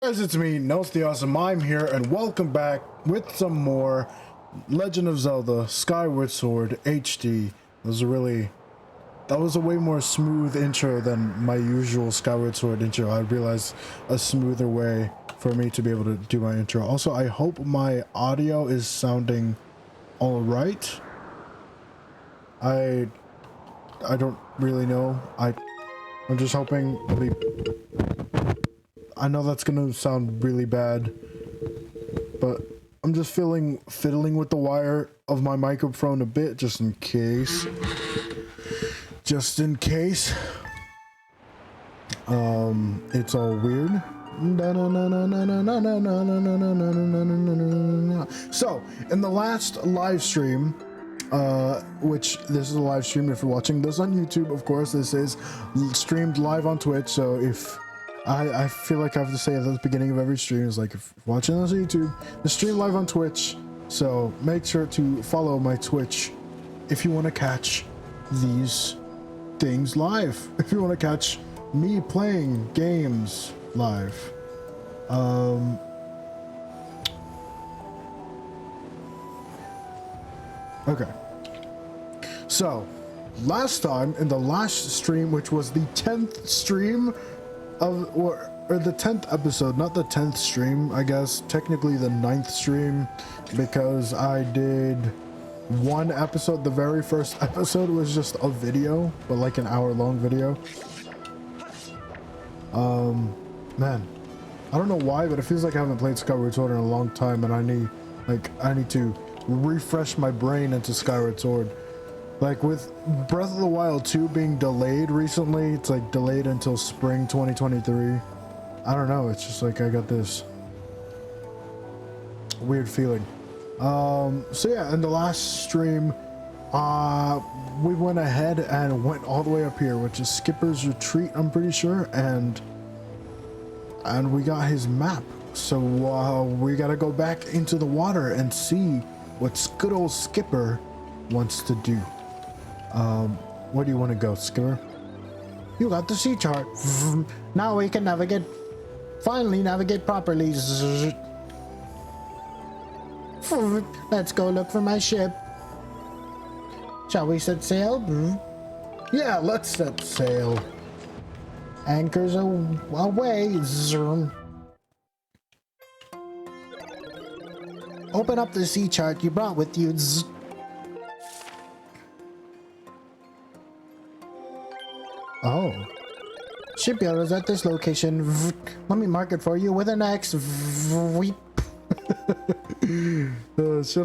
Guys, it's me, TheAwesome. I'm here, and welcome back with some more Legend of Zelda Skyward Sword HD. That was a way more smooth intro than my usual Skyward Sword intro. I realized a smoother way for me to be able to do my intro. Also, I hope my audio is sounding all right. I don't really know. I'm just hoping I know that's gonna sound really bad, but I'm just fiddling with the wire of my microphone a bit, just in case. It's all weird. So, in the last live stream, which this is a live stream if you're watching this on YouTube, of course, this is streamed live on Twitch, so if I feel like I have to say at the beginning of every stream is like, if you're watching this on YouTube, the stream live on Twitch, so make sure to follow my Twitch if you want to catch these things live, if you want to catch me playing games live. Okay, so last time in the last stream, which was the 10th stream of, or the 10th episode, not the 10th stream, I guess technically the 9th stream, because I did one episode. The very first episode was just a video, but like an hour-long video. Man, I don't know why, but it feels like I haven't played Skyward Sword in a long time, and I need to refresh my brain into Skyward Sword. Like with Breath of the Wild 2 being delayed recently, it's like delayed until spring 2023. I don't know, it's just like I got this weird feeling. So yeah, in the last stream, we went ahead and went all the way up here, which is Skipper's Retreat, I'm pretty sure, and we got his map. So we gotta go back into the water and see what good old Skipper wants to do. Where do you want to go, Skipper? You got the sea chart. Now we can finally navigate properly. Let's go look for my ship. Shall we set sail? Yeah, let's set sail. Anchors away. Open up the sea chart you brought with you. Oh. Shipyard is at this location. Let me mark it for you with an X. Should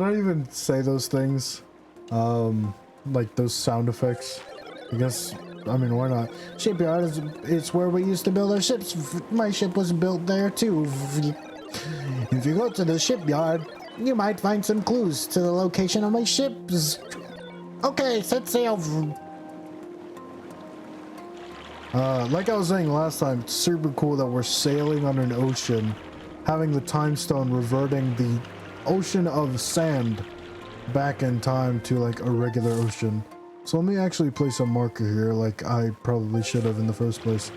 I even say those things? Like those sound effects? I guess, I mean, why not? Shipyard it's where we used to build our ships. My ship was built there too. If you go to the shipyard, you might find some clues to the location of my ships. Okay, set sail. Like I was saying last time, it's super cool that we're sailing on an ocean, having the time stone reverting the ocean of sand back in time to like a regular ocean. So let me actually place a marker here, like I probably should have in the first place.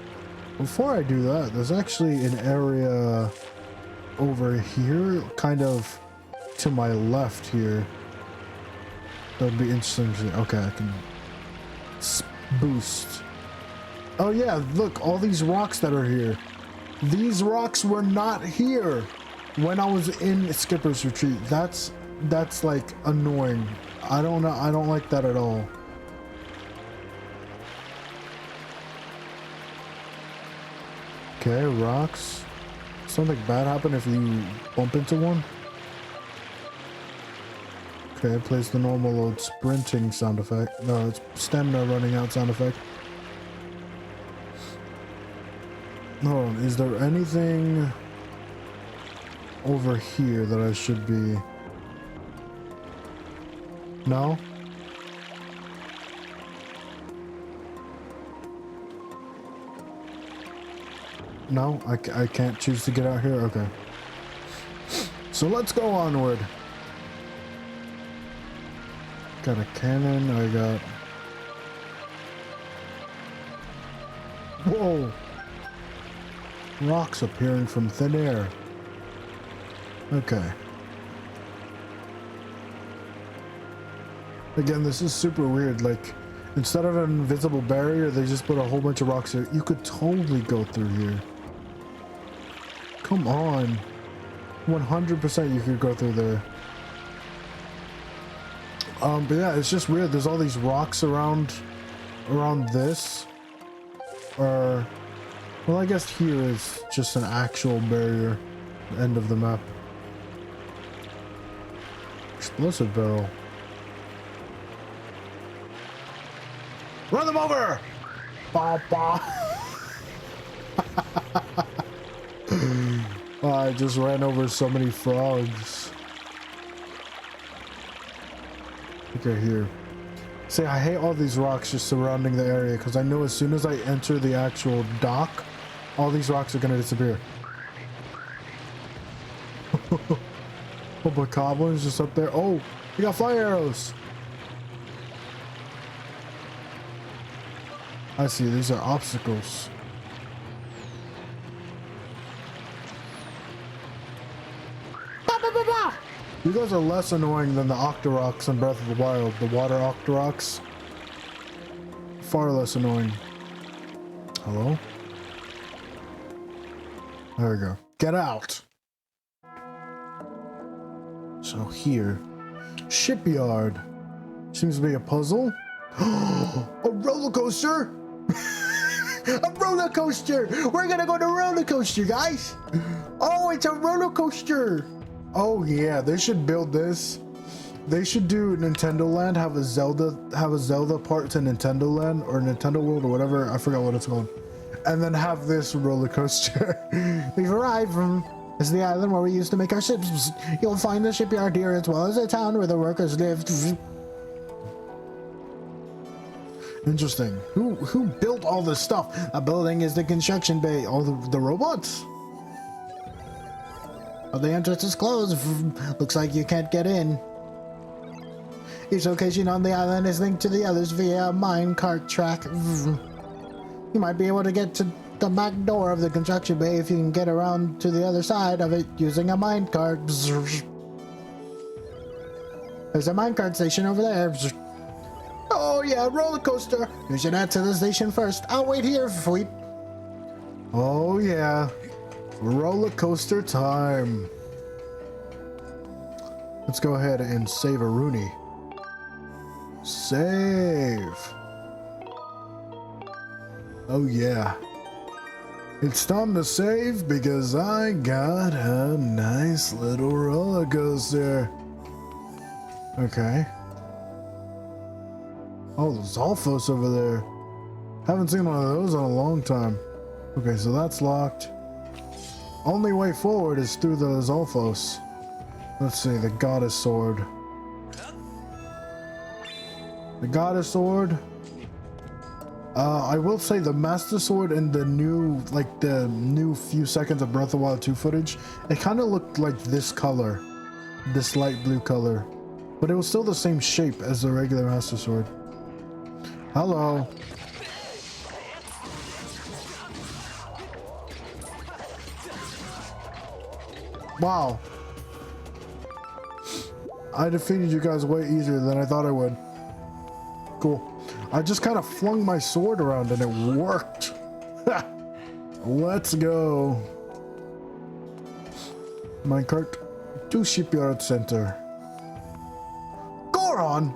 Before I do that, there's actually an area over here, kind of to my left here. That would be interesting to see. Okay, I can boost. Oh yeah, look, all these rocks that are here. These rocks were not here when I was in Skipper's Retreat. That's like annoying. I don't know, I don't like that at all. Okay, rocks. Something bad happen if you bump into one? Okay, it plays the normal old sprinting sound effect. No, it's stamina running out sound effect. Hold on, is there anything over here that I should be? No? No? I can't choose to get out here? Okay. So let's go onward. Got a cannon, I got... Whoa! Rocks appearing from thin air. Okay. Again, this is super weird. Like, instead of an invisible barrier, they just put a whole bunch of rocks here. You could totally go through here. Come on. 100% you could go through there. But yeah, it's just weird. There's all these rocks around this. Well, I guess here is just an actual barrier. The end of the map. Explosive barrel. Run them over! Ba ba. Oh, I just ran over so many frogs. Okay, here. See, I hate all these rocks just surrounding the area because I know as soon as I enter the actual dock, all these rocks are gonna disappear. Oh, but goblins just up there. Oh, we got fire arrows. I see, these are obstacles. You guys are less annoying than the Octoroks in Breath of the Wild. The water Octoroks. Far less annoying. Hello? There we go. Get out! So here. Shipyard. Seems to be a puzzle. A roller coaster? A roller coaster! We're gonna go to roller coaster, guys! Oh, it's a roller coaster! Oh yeah, they should build this. They should do Nintendo Land, have a Zelda part to Nintendo Land or Nintendo World or whatever, I forgot what it's called. And then have this roller coaster. We've arrived from this is the island where we used to make our ships. You'll find the shipyard here as well as a town where the workers live. Interesting. Who built all this stuff? A building is the construction bay. All the robots? Oh, the entrance is closed. Looks like you can't get in. Each location on the island is linked to the others via a minecart track. You might be able to get to the back door of the construction bay if you can get around to the other side of it using a minecart. There's a minecart station over there. Oh yeah, roller coaster. You should head to the station first. I'll wait here, Fleet. Oh yeah. Roller coaster time. Let's go ahead and save a Rooney. Save. Oh yeah. It's time to save because I got a nice little roller coaster. Okay. Oh, there's Alphos over there. Haven't seen one of those in a long time. Okay, so that's locked. Only way forward is through the Zolfos. Let's see, the Goddess Sword. The Goddess Sword. I will say the Master Sword in the new few seconds of Breath of the Wild 2 footage, it kind of looked like this color. This light blue color. But it was still the same shape as the regular Master Sword. Hello. Wow. I defeated you guys way easier than I thought I would. Cool. I just kind of flung my sword around and it worked. Let's go. Minecart to Shipyard Center. Goron!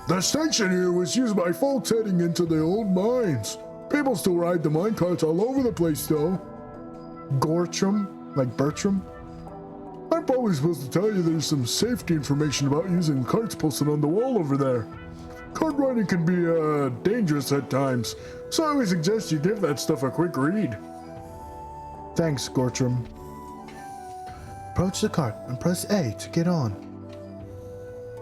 The station here was used by folks heading into the old mines. People still ride the minecarts all over the place though. Gortram, like Bertram. I'm probably supposed to tell you there's some safety information about using carts posted on the wall over there. Cart riding can be dangerous at times, so I always suggest you give that stuff a quick read. Thanks, Gortram. Approach the cart and press A to get on.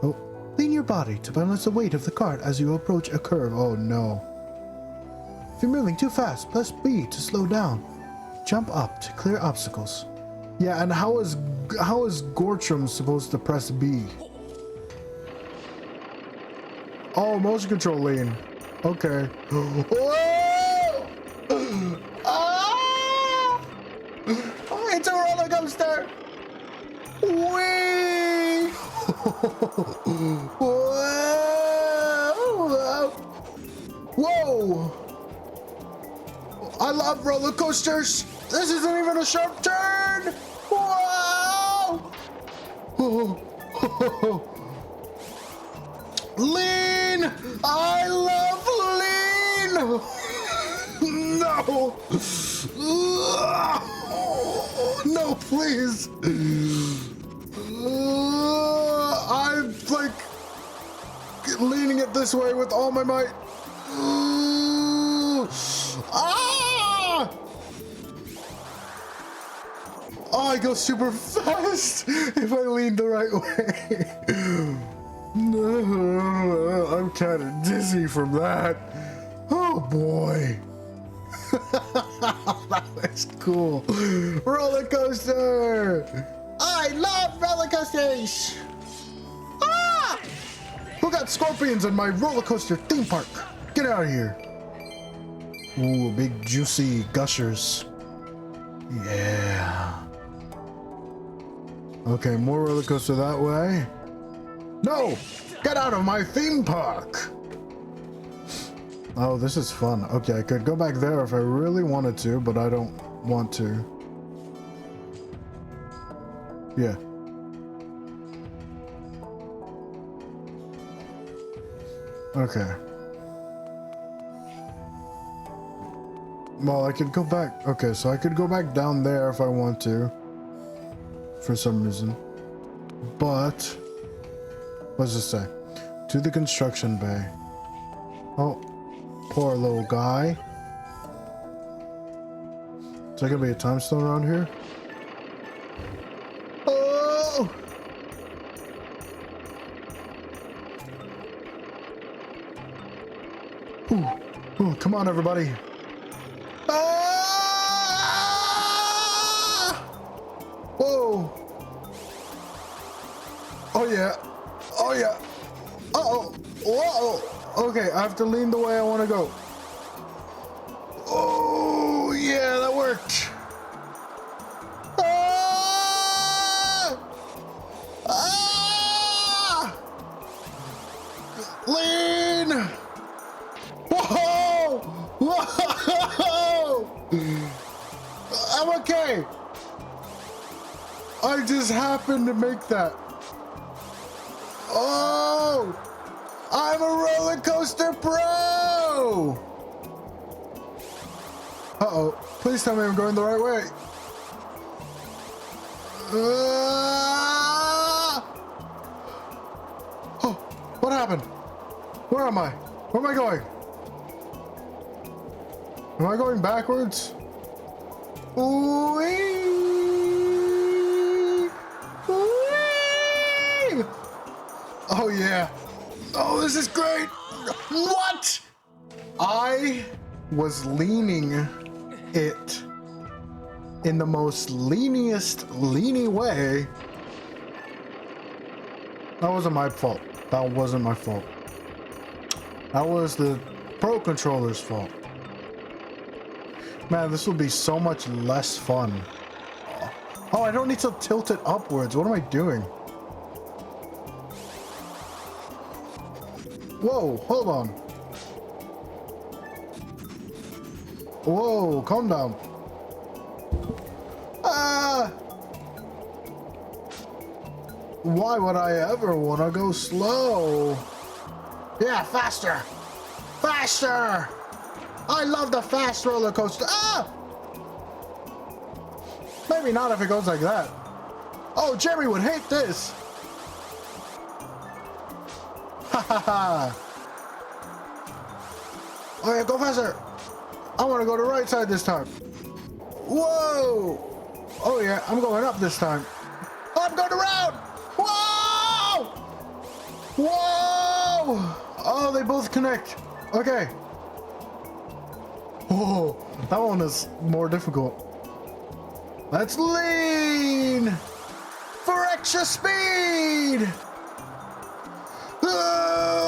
Oh, lean your body to balance the weight of the cart as you approach a curve. Oh no. If you're moving too fast, press B to slow down. Jump up to clear obstacles. Yeah, and how is Gortram supposed to press B? Oh, motion control lean. Okay. Oh! Ah! Oh, it's a roller coaster. Whee! Whoa! I love roller coasters. This isn't even a sharp turn. Wow! Lean! I love lean! No! No, please! I'm like leaning it this way with all my might. Ah! Oh, I go super fast if I lean the right way. No, I'm kind of dizzy from that. Oh boy. That was cool. Roller coaster. I love roller coasters. Ah! Who got scorpions in my roller coaster theme park? Get out of here. Ooh, big juicy gushers. Yeah. Okay, more roller coaster that way. No! Get out of my theme park! Oh, this is fun. Okay, I could go back there if I really wanted to, but I don't want to. Yeah. Okay. Well, I could go back. Okay, so I could go back down there if I want to. For some reason. But what's it say? To the construction bay. Oh, poor little guy. Is there gonna be a time stone around here? Oh! Ooh, ooh, come on, everybody. Ah! Whoa! Oh yeah! Oh yeah! Uh-oh! Whoa! Okay, I have to lean the way I want to go. Oh yeah, that worked! Ah! Ah! Lean! Whoa! Whoa! I'm okay. I just happened to make that. Oh! I'm a roller coaster pro! Uh-oh. Please tell me I'm going the right way. Oh, what happened? Where am I? Where am I going? Am I going backwards? Whee! Whee! Oh yeah. Oh, this is great. What? I was leaning it in the most leany way. That wasn't my fault. That wasn't my fault. That was the Pro Controller's fault. Man, this will be so much less fun. Oh, I don't need to tilt it upwards. What am I doing? Whoa, hold on. Whoa, calm down. Ah! Why would I ever want to go slow? Yeah, faster! Faster! I love the fast roller coaster. Ah! Maybe not if it goes like that. Oh, Jerry would hate this. Ha ha ha. Oh yeah, go faster. I want to go to the right side this time. Whoa! Oh yeah, I'm going up this time. Oh, I'm going around! Whoa! Whoa! Oh, they both connect. Okay. Oh, that one is more difficult. Let's lean for extra speed. Yeah!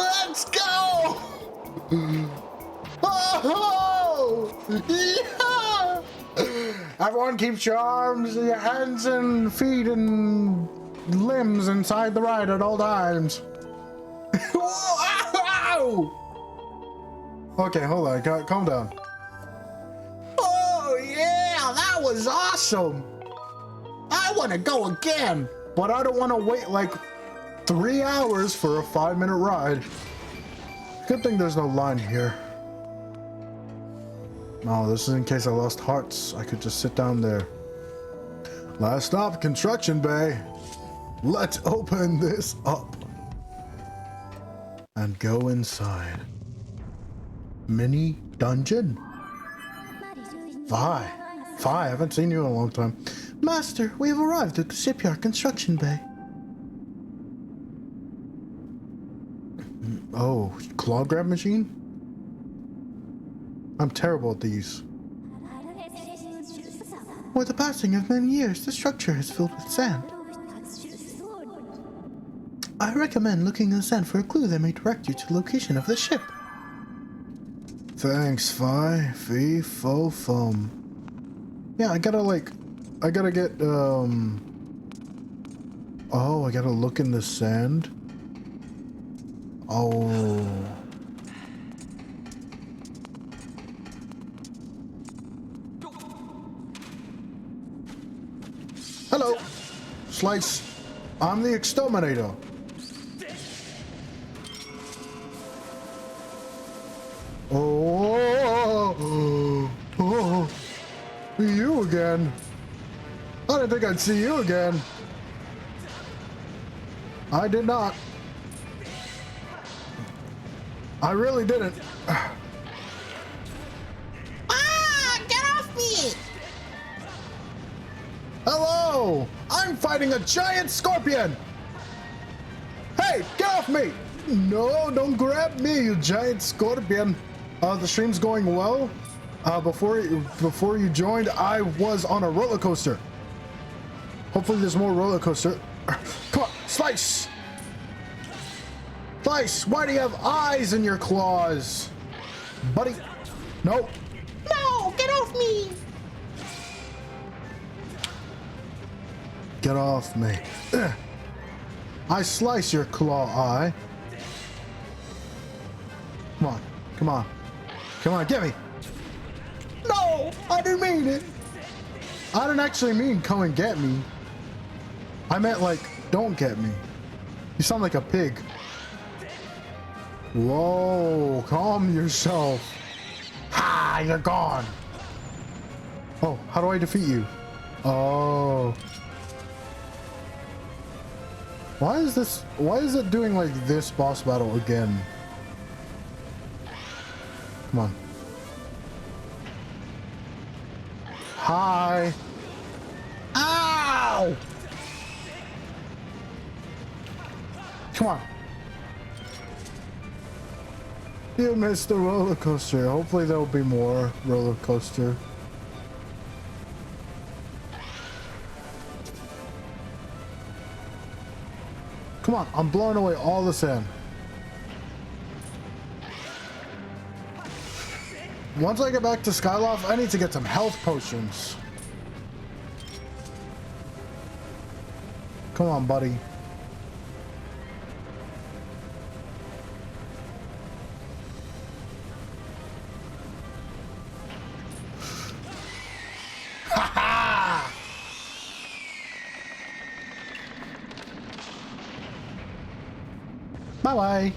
Let's go! Oh! Yeah! Everyone keeps your arms, your hands and feet and limbs inside the ride at all times. Ow! Okay, hold on, calm down. Oh yeah, that was awesome. I want to go again, but I don't want to wait like 3 hours for a 5-minute ride. Good thing there's no line here. Oh, this is in case I lost hearts. I could just sit down there. Last stop, construction bay. Let's open this up and go inside. Mini dungeon. Fi, I haven't seen you in a long time. Master, we have arrived at the shipyard construction bay. Oh, claw grab machine? I'm terrible at these. With the passing of many years, the structure is filled with sand. I recommend looking in the sand for a clue that may direct you to the location of the ship. Thanks, Fi. Fee, fo, fum. Yeah, I gotta get, oh, I gotta look in the sand. Oh. Hello. Slice. I'm the exterminator. Oh, you again. I didn't think I'd see you again. I did not. I really didn't. Ah, get off me! Hello! I'm fighting a giant scorpion! Hey, get off me! No, don't grab me, you giant scorpion. The stream's going well. Before you joined, I was on a roller coaster. Hopefully there's more roller coaster. Come on, slice! Slice, why do you have eyes in your claws? Buddy, no. No, get off me! Get off me. I slice your claw eye. Come on, come on. Come on, get me. No, I didn't mean it. I didn't actually mean come and get me. I meant like, don't get me. You sound like a pig. Whoa, calm yourself. Ha, you're gone. Oh, how do I defeat you? Oh. Why is it doing like this boss battle again? Come on. Hi. Ow! Come on. You missed the roller coaster. Hopefully there'll be more roller coaster. Come on, I'm blowing away all the sand. Once I get back to Skyloft, I need to get some health potions. Come on, buddy. Bye-bye.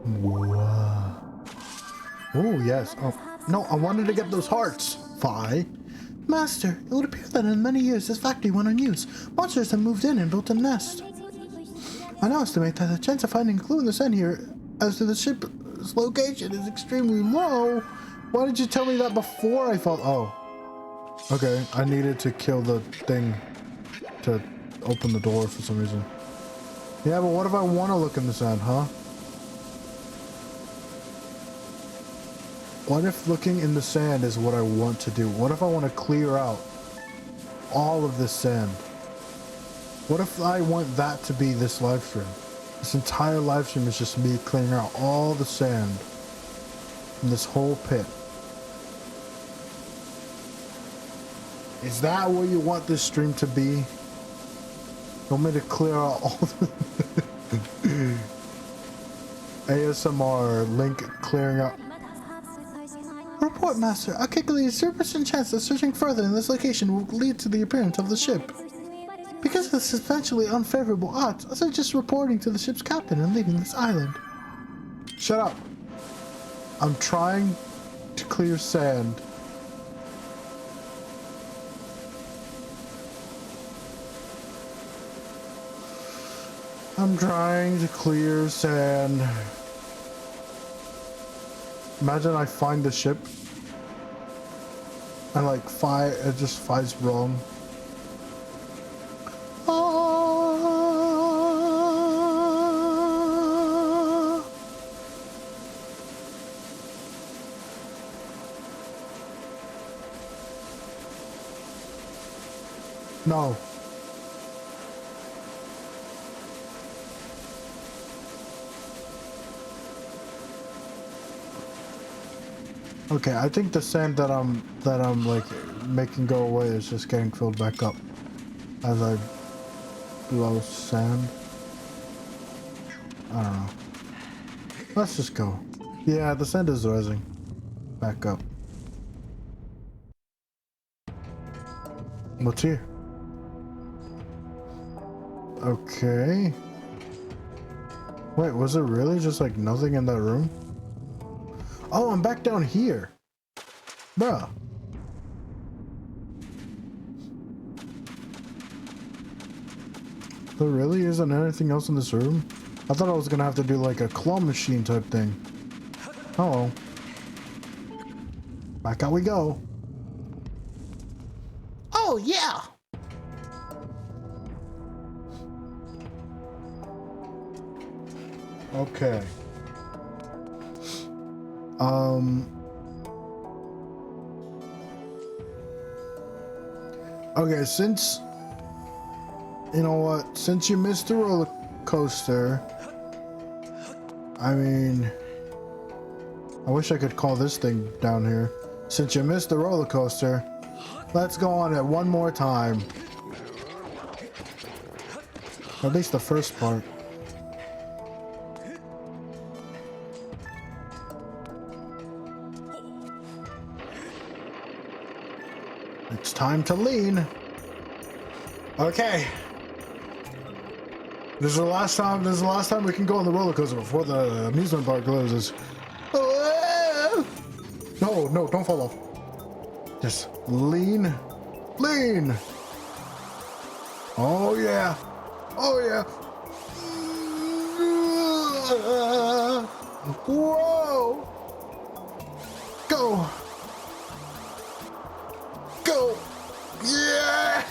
Wow. Oh, yes. Oh, no, I wanted to get those hearts. Fi. Master, it would appear that in many years this factory went unused. Monsters have moved in and built a nest. I now estimate that the chance of finding a clue in the sand here as to the ship's location is extremely low. Why did you tell me that before I thought? Oh. Okay, I needed to kill the thing to open the door for some reason. Yeah, but what if I want to look in the sand, huh? What if looking in the sand is what I want to do? What if I want to clear out all of this sand? What if I want that to be this live stream? This entire live stream is just me clearing out all the sand in this whole pit. Is that what you want this stream to be? You want me to clear out all the ASMR link clearing out? Report, Master. I calculate a 0% chance that searching further in this location will lead to the appearance of the ship. Because of the substantially unfavorable odds, I suggest reporting to the ship's captain and leaving this island. Shut up. I'm trying to clear sand. I'm trying to clear sand. Imagine I find the ship and like it just finds wrong. No. Okay, I think the sand that I'm like making go away is just getting filled back up as I blow sand. I don't know. Let's just go. Yeah, the sand is rising back up. What's here? Okay. Wait, was it really just like nothing in that room? Oh, I'm back down here. Bruh. There really isn't anything else in this room? I thought I was gonna have to do like a claw machine type thing. Oh. Back out we go. Oh, yeah. Okay. Okay, since you know what, since you missed the roller coaster, I mean, I wish I could call this thing down here. Since you missed the roller coaster, let's go on it one more time. At least the first part. It's time to lean. Okay. This is the last time we can go on the roller coaster before the amusement park closes. No, no, don't fall off. Just lean. Lean. Oh yeah. Oh yeah. Whoa. Go. Go. Yeah.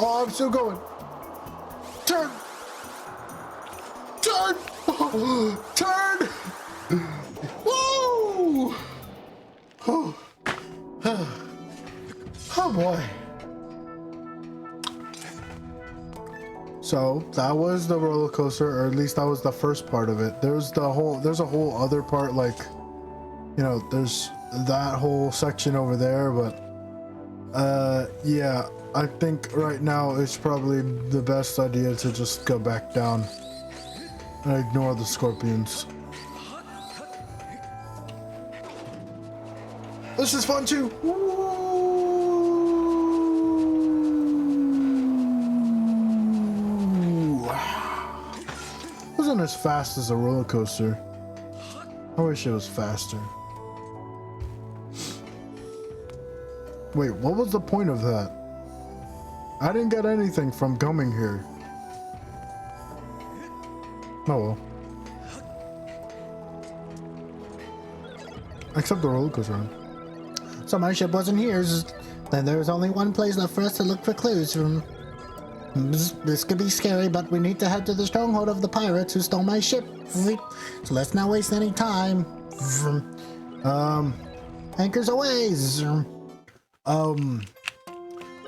Oh, I'm still going. Turn. Turn. Turn. Woo. Oh. Oh boy. So that was the roller coaster, or at least that was the first part of it. There's a whole other part, like, you know, there's that whole section over there, but yeah, I think right now it's probably the best idea to just go back down and ignore the scorpions. This is fun too. Wasn't as fast as a roller coaster. I wish it was faster. Wait, what was the point of that? I didn't get anything from coming here. Oh well. Except the roller coaster ride. So my ship wasn't here. Then there was only one place left for us to look for clues from. This could be scary, but we need to head to the stronghold of the pirates who stole my ship. So let's not waste any time. Anchors away.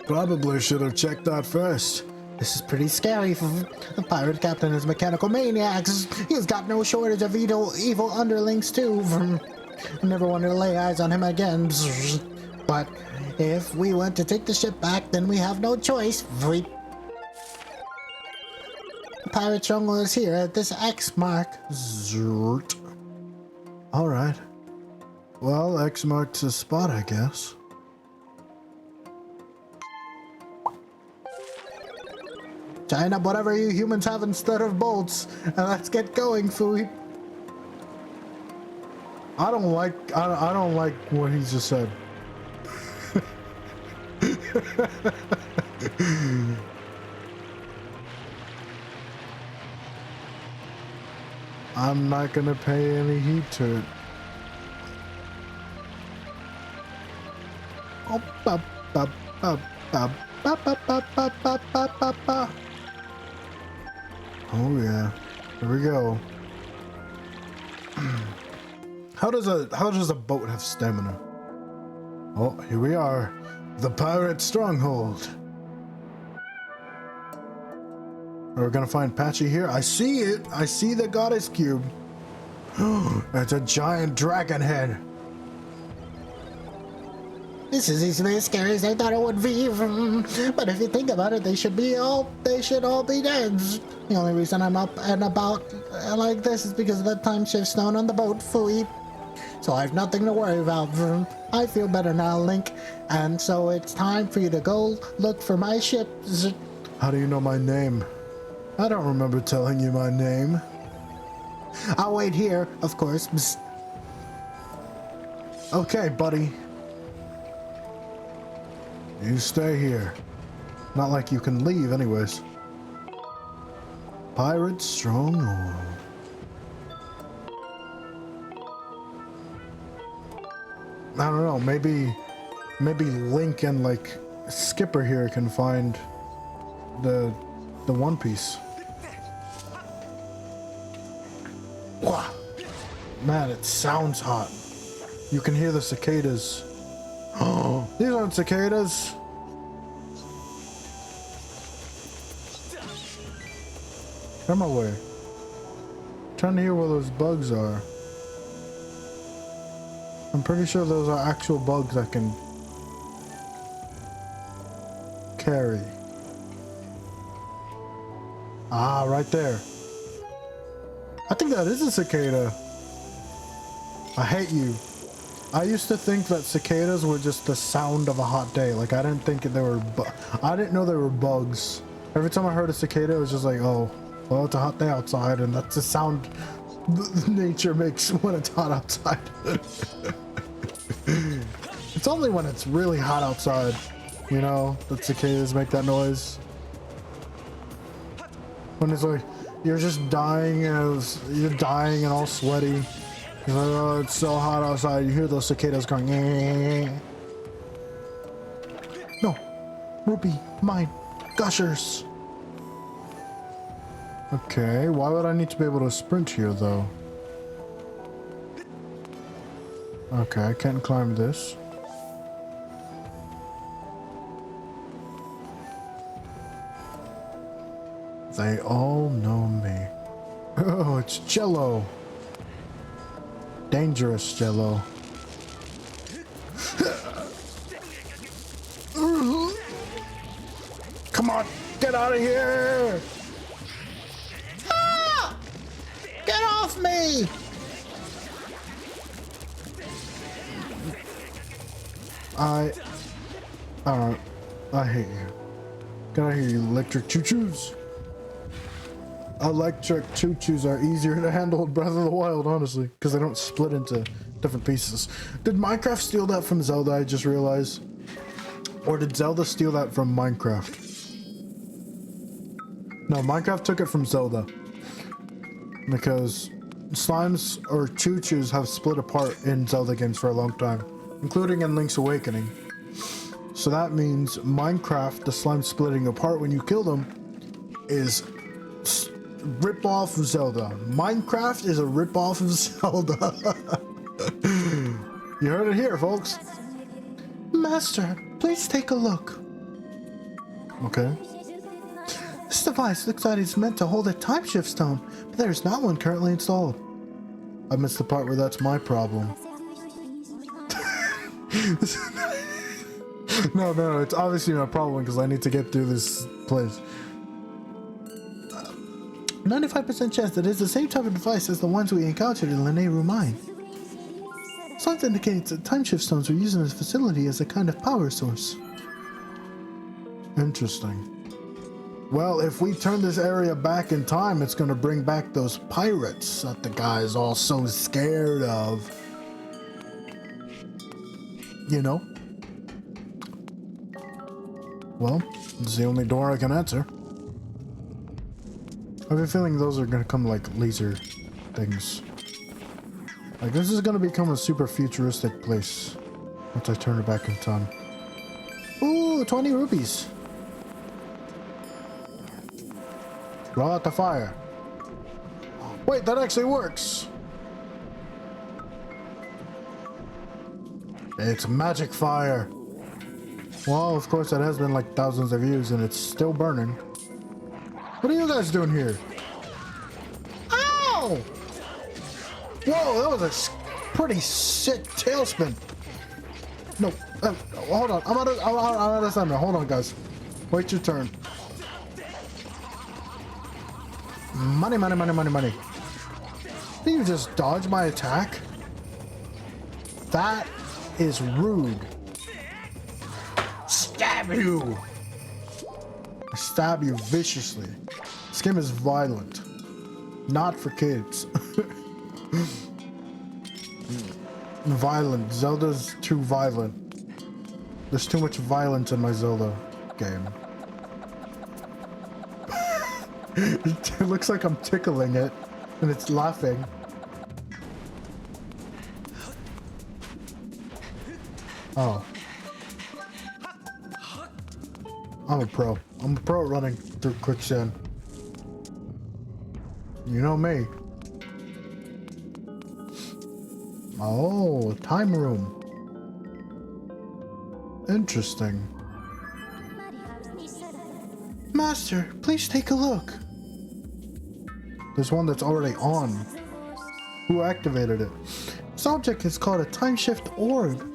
Probably should have checked that first. This is pretty scary. The pirate captain is mechanical maniacs. He's got no shortage of evil underlings too. I never wanted to lay eyes on him again. But if we want to take the ship back, then we have no choice. The pirate jungle is here at this X mark. Zert. All right. Well, X marks the spot, I guess. China, whatever you humans have instead of bolts, and let's get going, Fooey. I don't like what he just said. I'm not gonna pay any heed to it. Oh, ba, ba, ba, ba, ba, ba, ba, ba, ba, ba, ba. Oh yeah, here we go. How does a boat have stamina? Oh, here we are, the pirate stronghold. Are we gonna find Patchy here? I see it. I see the goddess cube. It's a giant dragon head. This is easily as scary as I thought it would be. But if you think about it, they should all be dead. The only reason I'm up and about like this is because of the time shift stone on the boat, Fooey. So I have nothing to worry about. I feel better now, Link. And so it's time for you to go look for my ship. How do you know my name? I don't remember telling you my name. I'll wait here, of course. Psst. Okay, buddy. You stay here. Not like you can leave anyways. Pirate stronghold. I don't know, maybe Link and like Skipper here can find the One Piece. Wow. Man, it sounds hot. You can hear the cicadas. Oh, these aren't cicadas. Come away. I'm trying to hear where those bugs are. I'm pretty sure those are actual bugs I can carry. Ah, right there. I think that is a cicada. I hate you. I used to think that cicadas were just the sound of a hot day. Like, I didn't think they were I didn't know they were bugs. Every time I heard a cicada, it was just like, oh, well, it's a hot day outside, and that's the sound nature makes when it's hot outside. It's only when it's really hot outside, you know, that cicadas make that noise. When it's like, you're just dying and all sweaty. You're like, oh, it's so hot outside. You hear those cicadas going, no, Rupee, mine, gushers. Okay, why would I need to be able to sprint here though? Okay, I can't climb this. They all know me. Oh, it's Jello. Dangerous Jello. Come on, get out of here! Ah! Get off me! I hate you. Get out of here, you electric choo-choos. Electric choo-choos are easier to handle in Breath of the Wild, honestly, because they don't split into different pieces. Did Minecraft steal that from Zelda, I just realized? Or did Zelda steal that from Minecraft? No, Minecraft took it from Zelda. Because slimes or choo-choos have split apart in Zelda games for a long time, including in Link's Awakening. So that means Minecraft, the slime splitting apart when you kill them, is rip-off of Zelda. Minecraft is a rip-off of Zelda. You heard it here, folks. Master, please take a look. Okay. This device looks like it's meant to hold a time shift stone, but there's not one currently installed. I missed the part where that's my problem. No, it's obviously my problem because I need to get through this place. 95% chance that it's the same type of device as the ones we encountered in Lanayru Mine. Signs indicates that time shift stones were used in this facility as a kind of power source. Interesting. Well, if we turn this area back in time, it's gonna bring back those pirates that the guy's all so scared of. You know? Well, it's the only door I can answer. I have a feeling those are gonna come like laser things. Like, this is gonna become a super futuristic place once I turn it back in time. Ooh, 20 rupees. Blow out the fire. Wait, that actually works. It's magic fire. Well, of course, it has been like thousands of years and it's still burning. What are you guys doing here? Ow! Whoa, that was a pretty sick tailspin. No, hold on. I'm out of stamina. Hold on, guys. Wait your turn. Money. Did you just dodge my attack? That is rude. Stab you! I stab you viciously. This game is violent. Not for kids. Violent. Zelda's too violent. There's too much violence in my Zelda game. It looks like I'm tickling it, and it's laughing. Oh. I'm a pro. I'm a pro at running through quicksand. You know me. Oh, time room. Interesting. Master, please take a look. There's one that's already on. Who activated it? This object is called a time shift orb.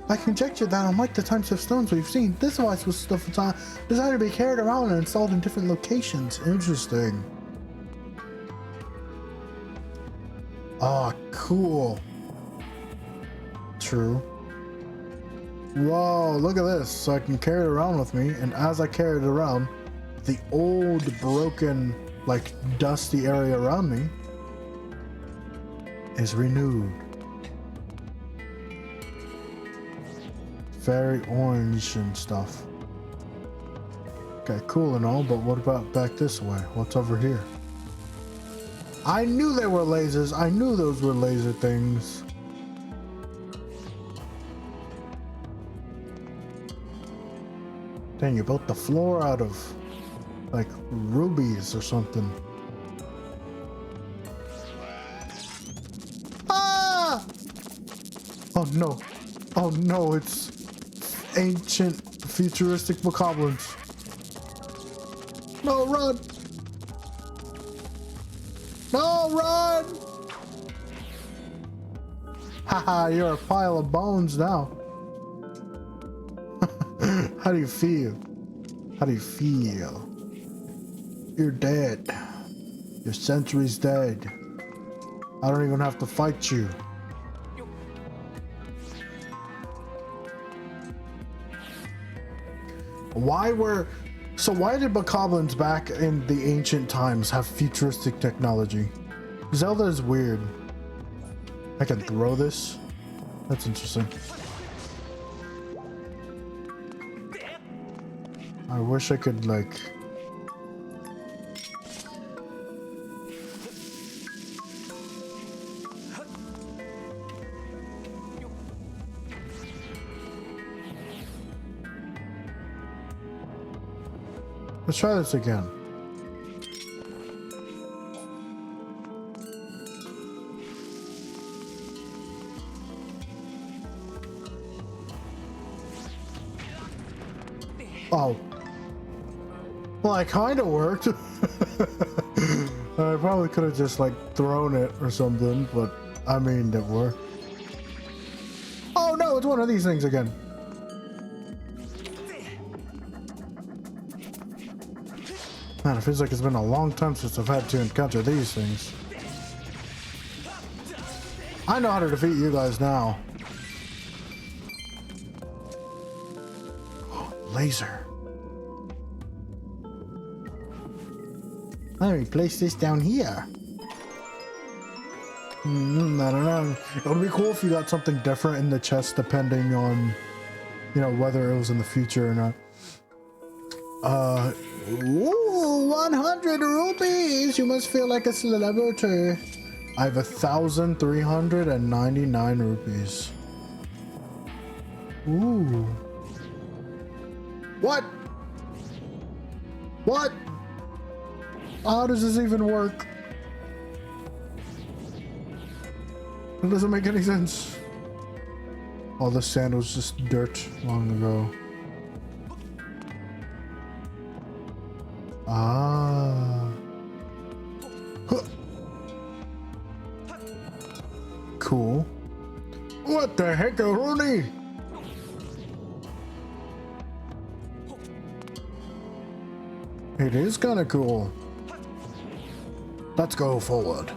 I conjecture that unlike the time shift stones we've seen, this device was designed to be carried around and installed in different locations. Interesting. Ah, cool. True. Whoa, look at this. So I can carry it around with me, and as I carry it around, the old, broken, like, dusty area around me is renewed. Very orange and stuff. Okay, cool and all, but what about back this way? What's over here? I knew they were lasers. I knew those were laser things. Dang, you built the floor out of, like, rubies or something. Ah! Oh no. Oh no, it's ancient futuristic bokoblins. No, run! No, run! Haha, you're a pile of bones now. How do you feel? How do you feel? You're dead. Your century's dead. I don't even have to fight you. Why did bokoblins back in the ancient times have futuristic technology? Zelda is weird. I can throw this? That's interesting. I wish I could, like... Let's try this again. Oh. Well, it kind of worked. I probably could have just like thrown it or something, but I mean, it worked. Oh no, it's one of these things again. Man, it feels like it's been a long time since I've had to encounter these things. I know how to defeat you guys now. Laser. Let me place this down here. I don't know. It would be cool if you got something different in the chest depending on, you know, whether it was in the future or not. Ooh, 100 rupees! You must feel like a celebrity. I have 1,399 rupees. Ooh. What? What? How does this even work? It doesn't make any sense. All the sand was just dirt long ago. Ah. Huh. Cool. What the heck, Rooney? It is kind of cool. Let's go forward.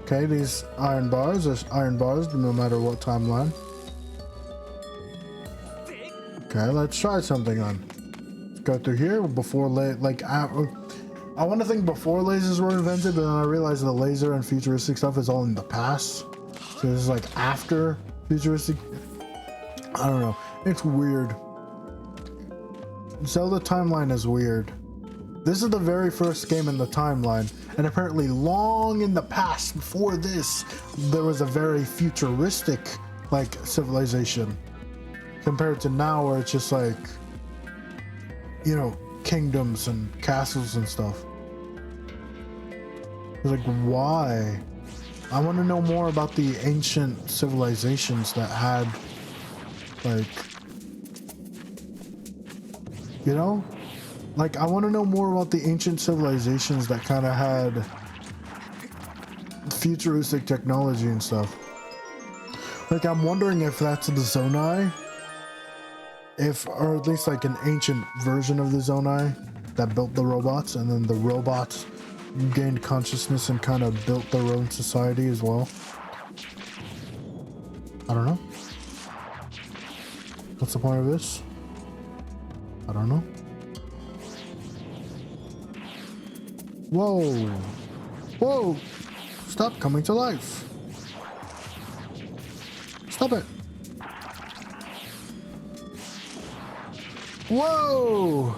Okay, these iron bars are iron bars no matter what timeline. Okay, let's try something on. Let's go through here before I want to think before lasers were invented, but then I realized the laser and futuristic stuff is all in the past. So this is like after futuristic. I don't know. It's weird. Zelda timeline is weird. This is the very first game in the timeline, and apparently long in the past, before this, there was a very futuristic, like, civilization. Compared to now, where it's just like, you know, kingdoms and castles and stuff. It's like, why? I want to know more about the ancient civilizations that had, like, you know? Like, I want to know more about the ancient civilizations that kind of had futuristic technology and stuff. Like, I'm wondering if that's the Zonai. Or at least like an ancient version of the Zonai that built the robots, and then the robots gained consciousness and kind of built their own society as well. I don't know. What's the point of this? I don't know. Whoa! Whoa! Stop coming to life! Stop it! Whoa!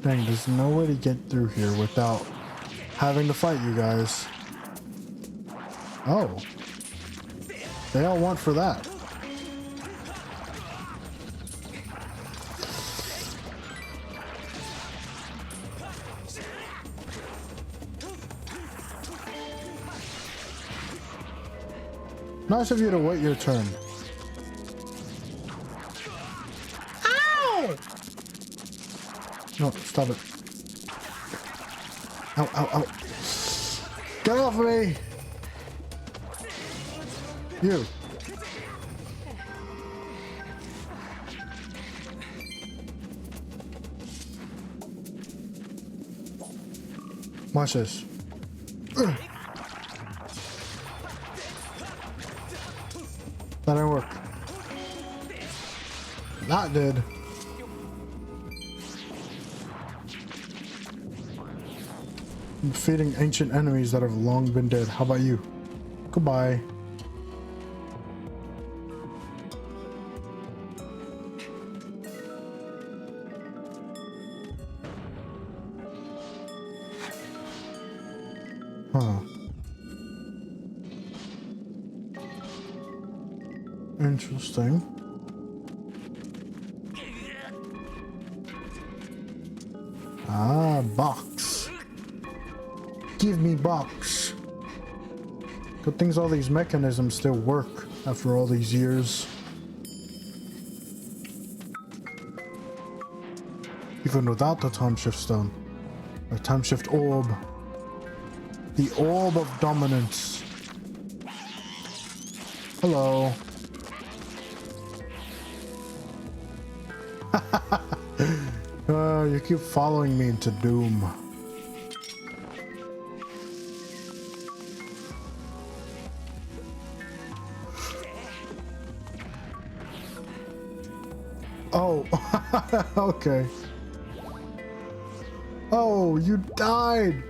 Dang, there's no way to get through here without having to fight you guys. Oh. They all want for that. Nice of you to wait your turn. Ow! No, stop it. Ow, ow, ow. Get off of me! You. Watch this. Ugh. That didn't work. That did. I'm defeating ancient enemies that have long been dead. How about you? Goodbye. Huh. Interesting. Ah, box. Key. give me box. Good things all these mechanisms still work after all these years. Even without the time shift stone. Or time shift orb. The orb of dominance. Hello. You keep following me into doom. Oh, okay. Oh, you died.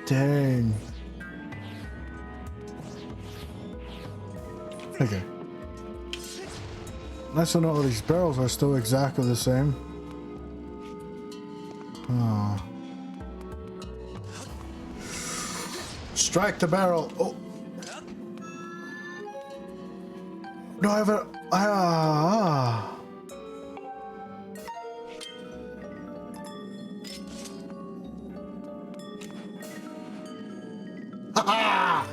Dang. Okay. Nice to know these barrels are still exactly the same. Oh. Strike the barrel. Oh. Do I have a... Ah. Ha!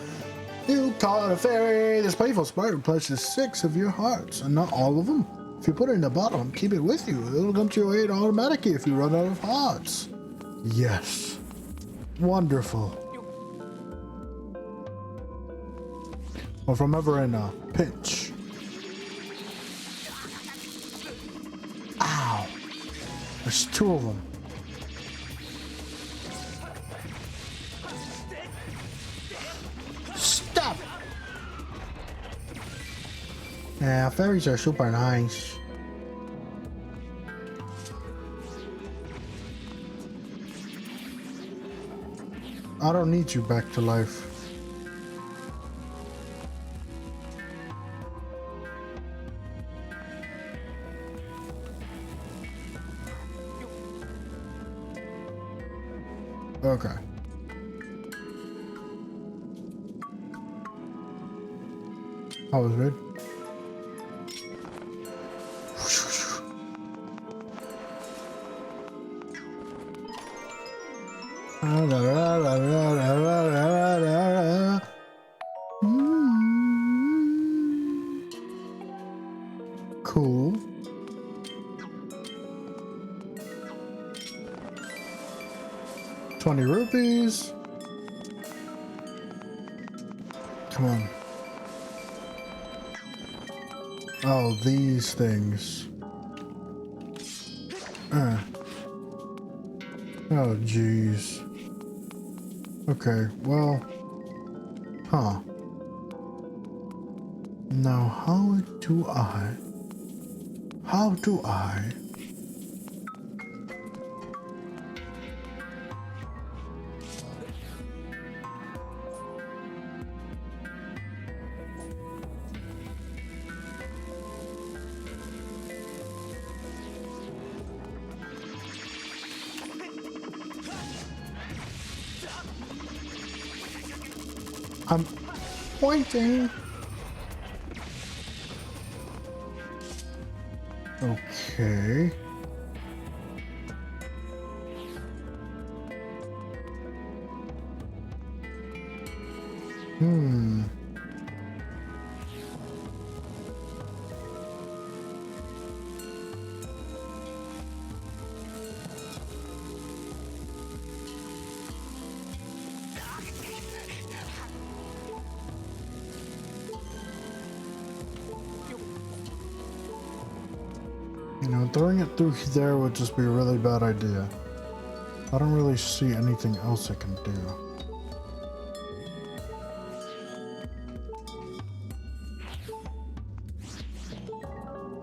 You caught a fairy. This playful spider pledges 6 of your hearts, and not all of them. If you put it in the bottom, keep it with you. It'll come to your aid automatically if you run out of hearts. Yes. Wonderful. Or if I'm ever in a pinch. Ow. There's 2 of them. Stop! Yeah, fairies are super nice. I don't need you back to life. Okay. That was good. Cool. ₹20. Come on. Oh, these things. Oh, jeez. Okay, well. Huh. Now, how do I... I'm pointing. Okay. You know, throwing it through there would just be a really bad idea. I don't really see anything else I can do.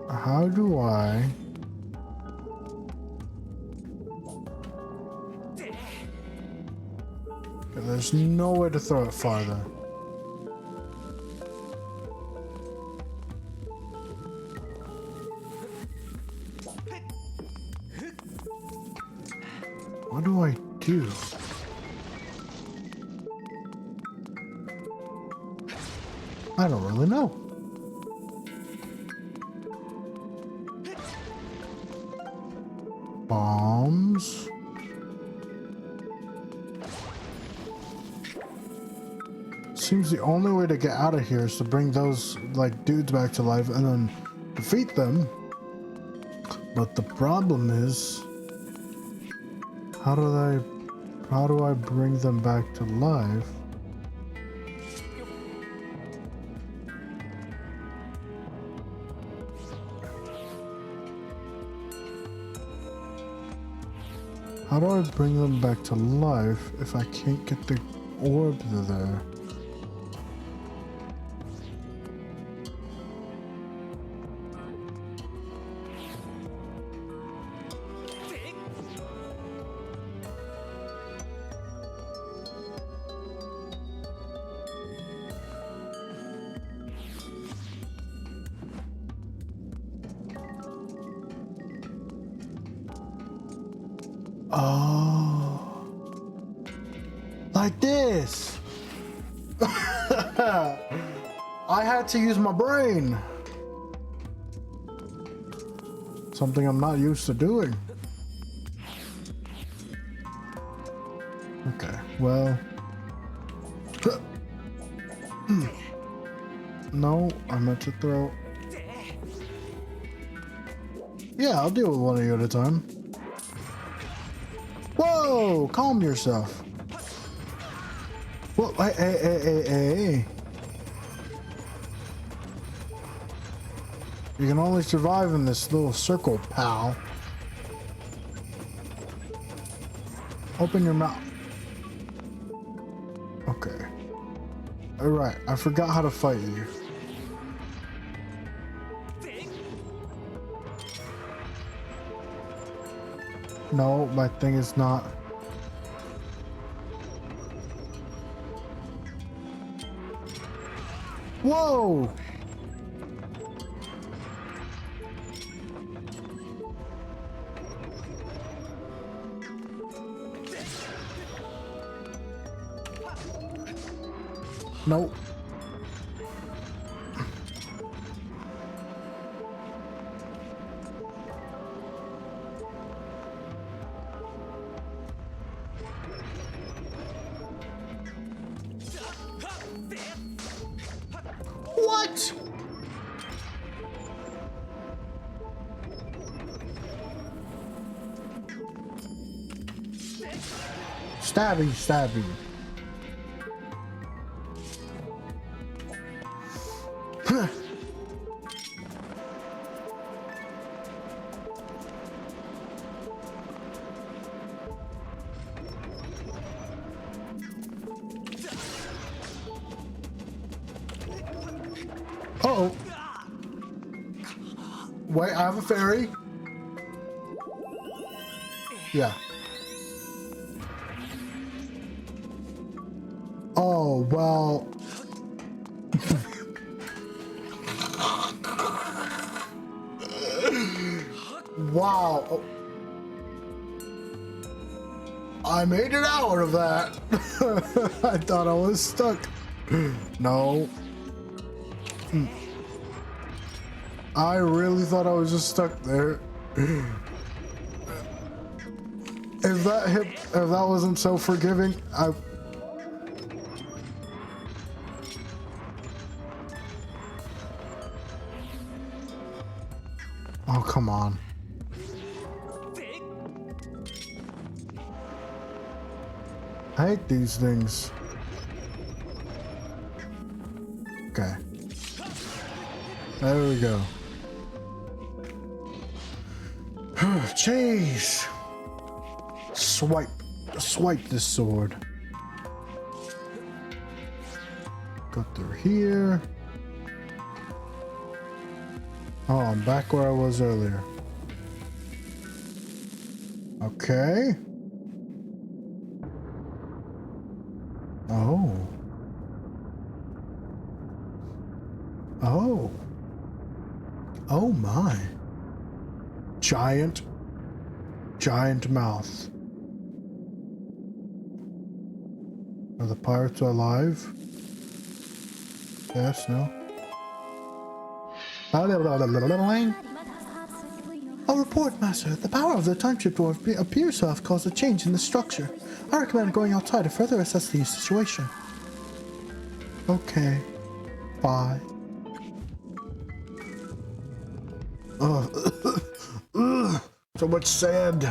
How do I... There's no way to throw it farther. What do I do? I don't really know. Bombs. seems the only way to get out of here is to bring those, like, dudes back to life and then defeat them. But the problem is, how do I bring them back to life? How do I bring them back to life if I can't get the orb there? Oh, like this. I had to use my brain. Something I'm not used to doing. Okay, well. No, I meant to throw. Yeah, I'll deal with one of you at a time. Whoa, calm yourself. Whoa, hey. You can only survive in this little circle, pal. Open your mouth. Okay. Alright, I forgot how to fight you. No, my thing is not. Whoa! Nope. What? Stabby. Uh-oh. Wait, I have a fairy. Yeah. Oh, well. Wow. I made it out of that. I thought I was stuck. No. I really thought I was just stuck there. If that wasn't so forgiving, oh, come on. I hate these things. Okay. There we go. Jeez. Swipe this sword. Go through here. Oh, I'm back where I was earlier. Okay. Oh. Oh. Oh my. Giant mouth. Are the pirates alive? Yes, no? A report, Master. The power of the timeship dwarf appears to have caused a change in the structure. I recommend going outside to further assess the situation. Okay. Bye. Ugh. Ugh. So much sand.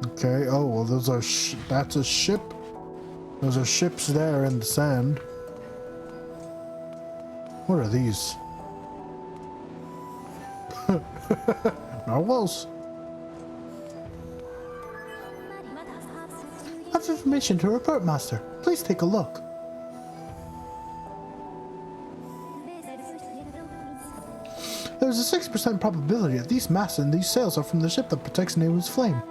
Okay. Oh well, those are that's a ship. Those are ships there in the sand. What are these? Narwhals. I have information to report, Master. Please take a look. There's a 6% probability that these masts and these sails are from the ship that protects Nehru's flame.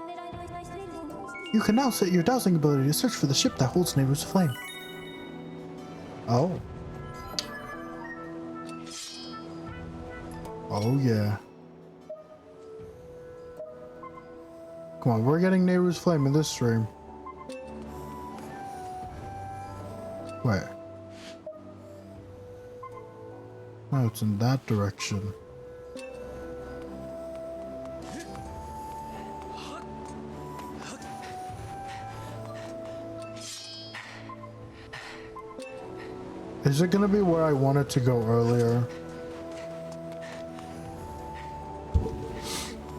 You can now set your dowsing ability to search for the ship that holds Nehru's flame. Oh. Oh yeah. Come on, we're getting Nehru's flame in this stream. Wait. Oh, it's in that direction. Is it gonna be where I wanted to go earlier?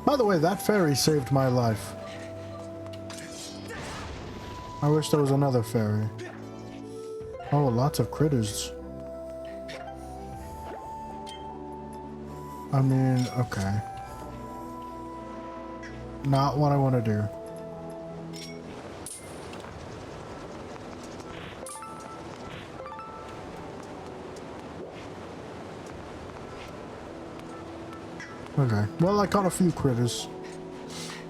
By the way, that ferry saved my life. I wish there was another ferry. Oh, lots of critters. I mean, okay. Not what I want to do. Okay, well, I caught a few critters.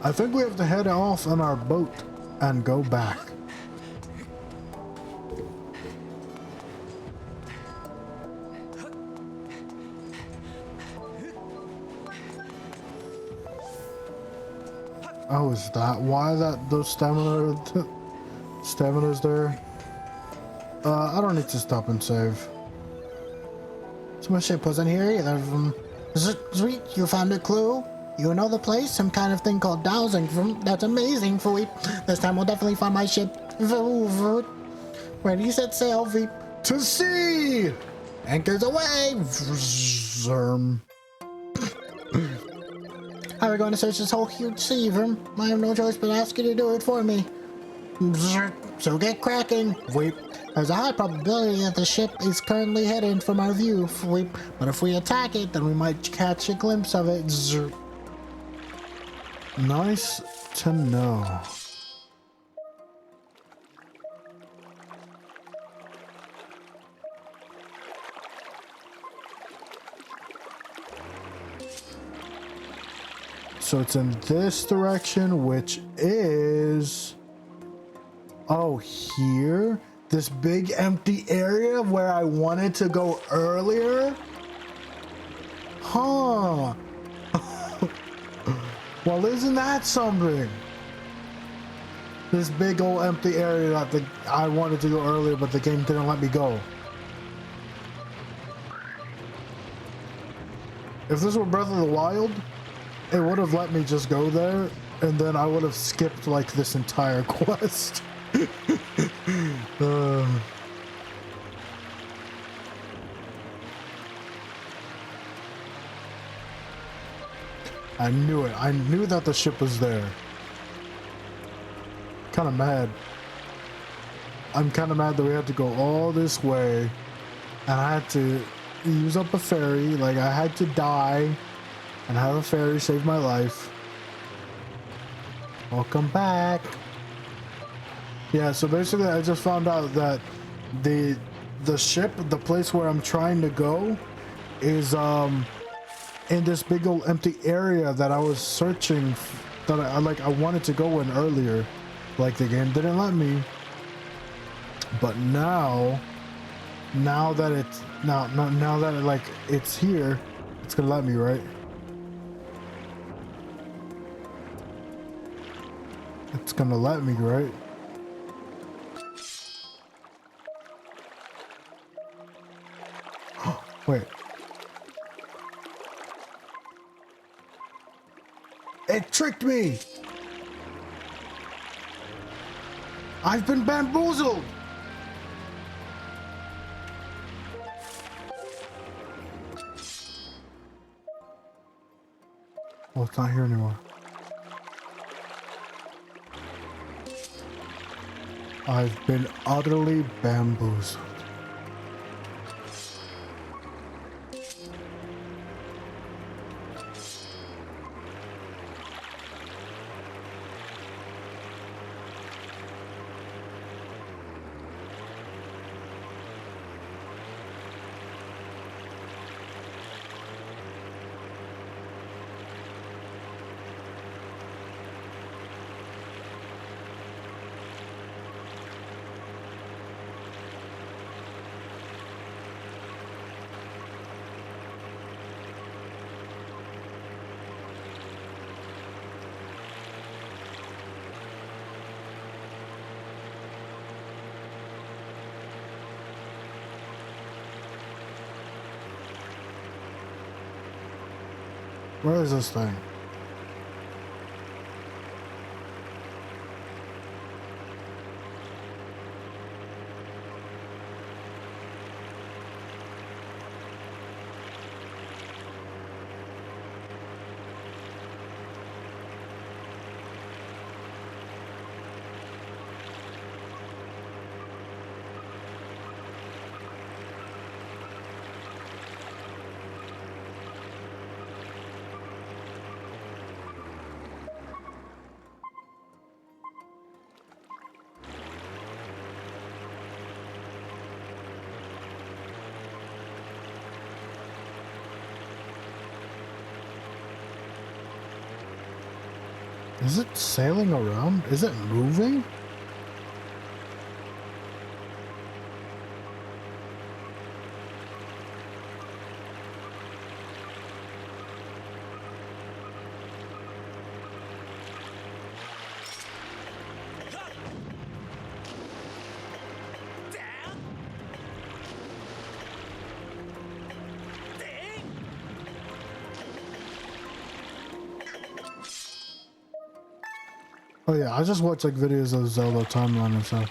I think we have to head off on our boat and go back. Oh, is that why those stamina's there? I don't need to stop and save. So my ship wasn't here either. Sweet, you found a clue? You know the place? Some kind of thing called dowsing. That's amazing, Fweep. This time we'll definitely find my ship. Ready, set sail, Veep. To sea! Anchors away! Zerm. How are we going to search this whole huge sea, Vroom? I have no choice but ask you to do it for me. So get cracking, Fweep. There's a high probability that the ship is currently hidden from our view, Fweep. But if we attack it, then we might catch a glimpse of it. Nice to know. So it's in this direction, which is... Oh, here? This big empty area where I wanted to go earlier? Huh. Well, isn't that something? This big old empty area that I wanted to go earlier, but the game didn't let me go. If this were Breath of the Wild, it would have let me just go there, and then I would have skipped like this entire quest. I knew it. I knew that the ship was there. Kind of mad. I'm kind of mad that we had to go all this way, and I had to use up a ferry. Like, I had to die and have a ferry save my life. Welcome back. Yeah, so basically I just found out that the ship, the place where I'm trying to go, is in this big old empty area that I was searching, that I wanted to go in earlier. Like, the game didn't let me. But now that it's it's here, it's gonna let me, right? It's gonna let me, right? Wait. It tricked me! I've been bamboozled! Oh, it's not here anymore. I've been utterly bamboozled. Where is this thing? Is it sailing around? Is it moving? Oh yeah, I just watch like videos of Zelda timeline and stuff.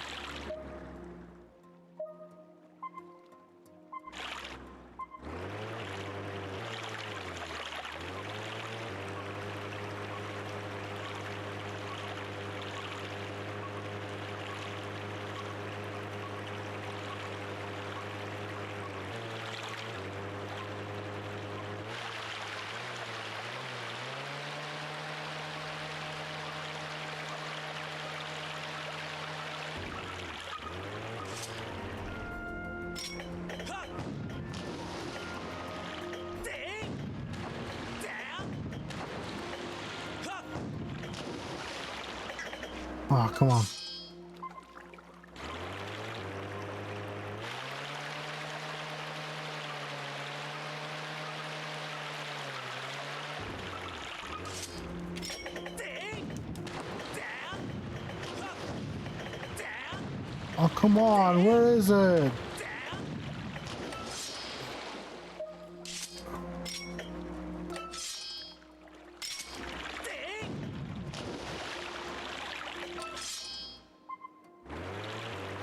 Oh, come on. Oh, come on. Where is it?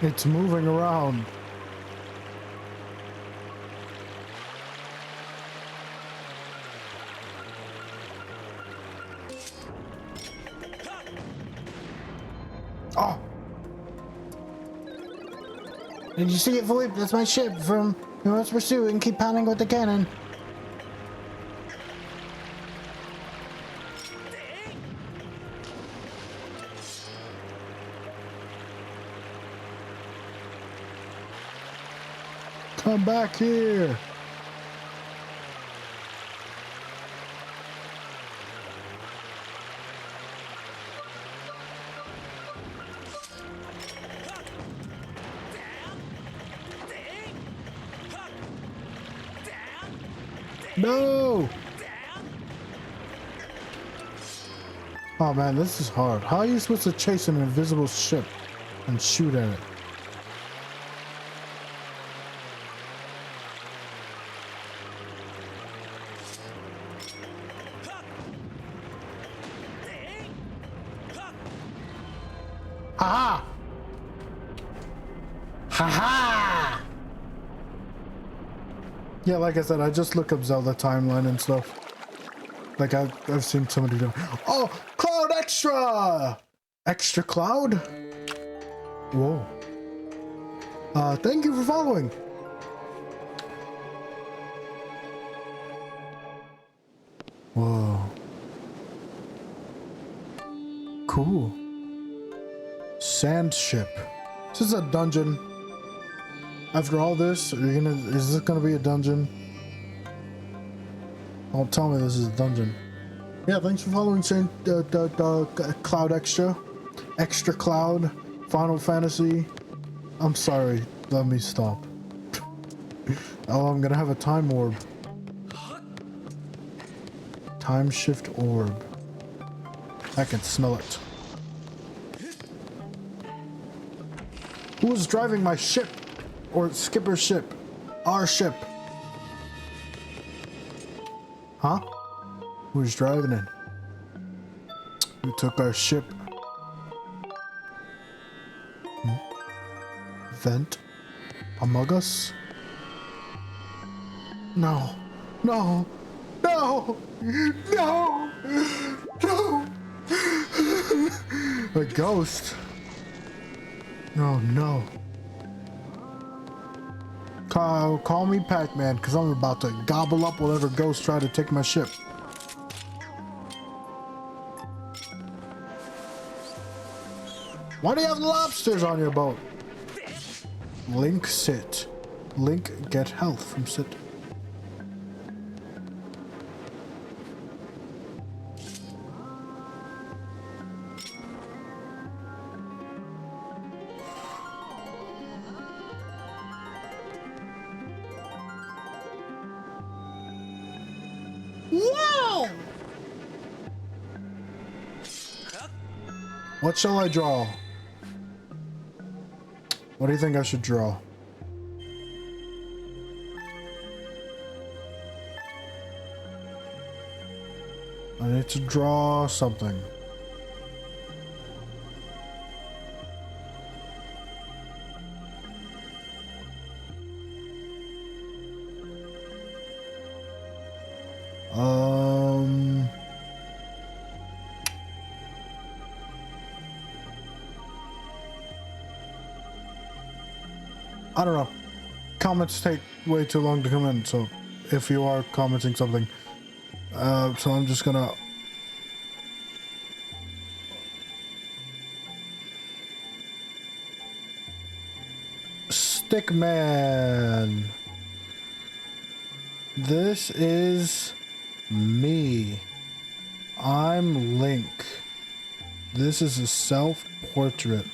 It's moving around. Oh! Did you see it, Philippe? That's my ship from Let's Pursue and keep pounding with the cannon. Come back here. No! Oh man, this is hard. How are you supposed to chase an invisible ship and shoot at it? Aha! Ha! Yeah, like I said, I just look up Zelda timeline and stuff. Like I've seen somebody do. Oh, Cloud Extra! Extra Cloud? Whoa. Thank you for following. Whoa. Cool. Sand ship. This is a dungeon. After all this, is this gonna be a dungeon? Don't tell me this is a dungeon. Yeah, thanks for following Cloud Extra. Extra Cloud. Final Fantasy. I'm sorry. Let me stop. Oh, I'm gonna have a time orb. Time shift orb. I can smell it. Who is driving my ship? Or Skipper's ship? Our ship. Huh? Who's driving it? Who took our ship? Vent? Among Us? No. No. No. No. No. A ghost. No, no. Call me Pac-Man, because I'm about to gobble up whatever ghosts try to take my ship. Why do you have lobsters on your boat? Link sit. Link get health from sit. Wow! What shall I draw? What do you think I should draw? I need to draw something. I don't know. Comments take way too long to come in, so if you are commenting something, so I'm just gonna Stickman. This is me. I'm Link. This is a self-portrait.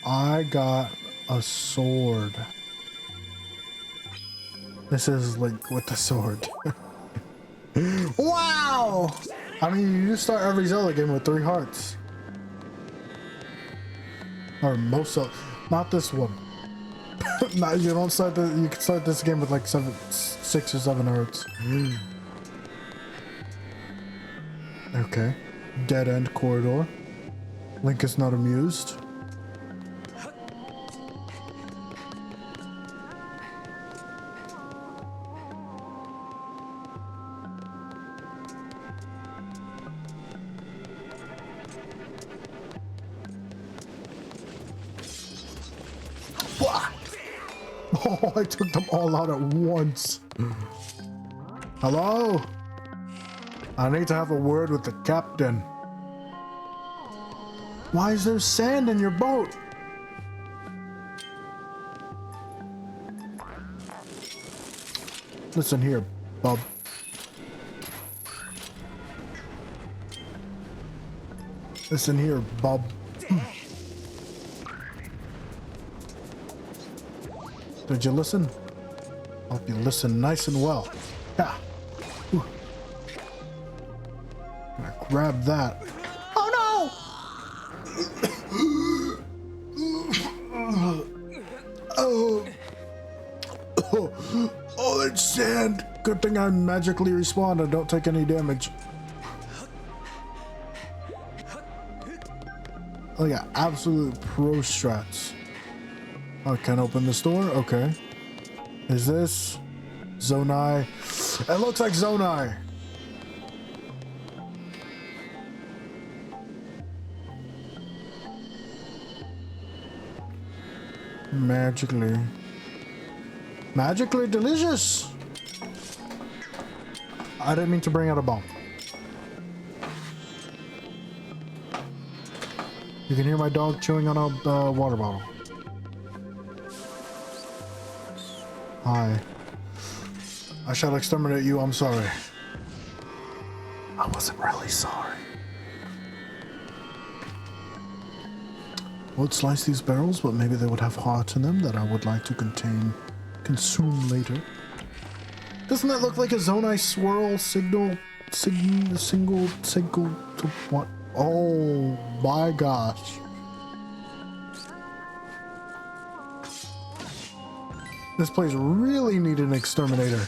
I got a sword. This is Link with the sword. Wow! I mean, you start every Zelda game with 3 hearts. Or most of, not this one. No, you don't start the, you can start this game with like 6 or 7 hearts. Okay. Dead end corridor. Link is not amused. Oh, I took them all out at once. Hello? I need to have a word with the captain. Why is there sand in your boat? Listen here, bub. Listen here, bub. Did you listen? Hope you listen nice and well. Yeah. Ooh. Gonna grab that. Oh no! Oh, it's sand. Good thing I magically respawn and don't take any damage. Oh yeah, absolute pro strats. I can't open this door. Okay. Is this Zonai? It looks like Zonai. Magically delicious. I didn't mean to bring out a bomb. You can hear my dog chewing on a water bottle. Hi. I shall exterminate you. I'm sorry. I wasn't really sorry. I would slice these barrels, but maybe they would have hearts in them that I would like to consume later. Doesn't that look like a Zonai swirl single to what? Oh my gosh. This place really needed an exterminator.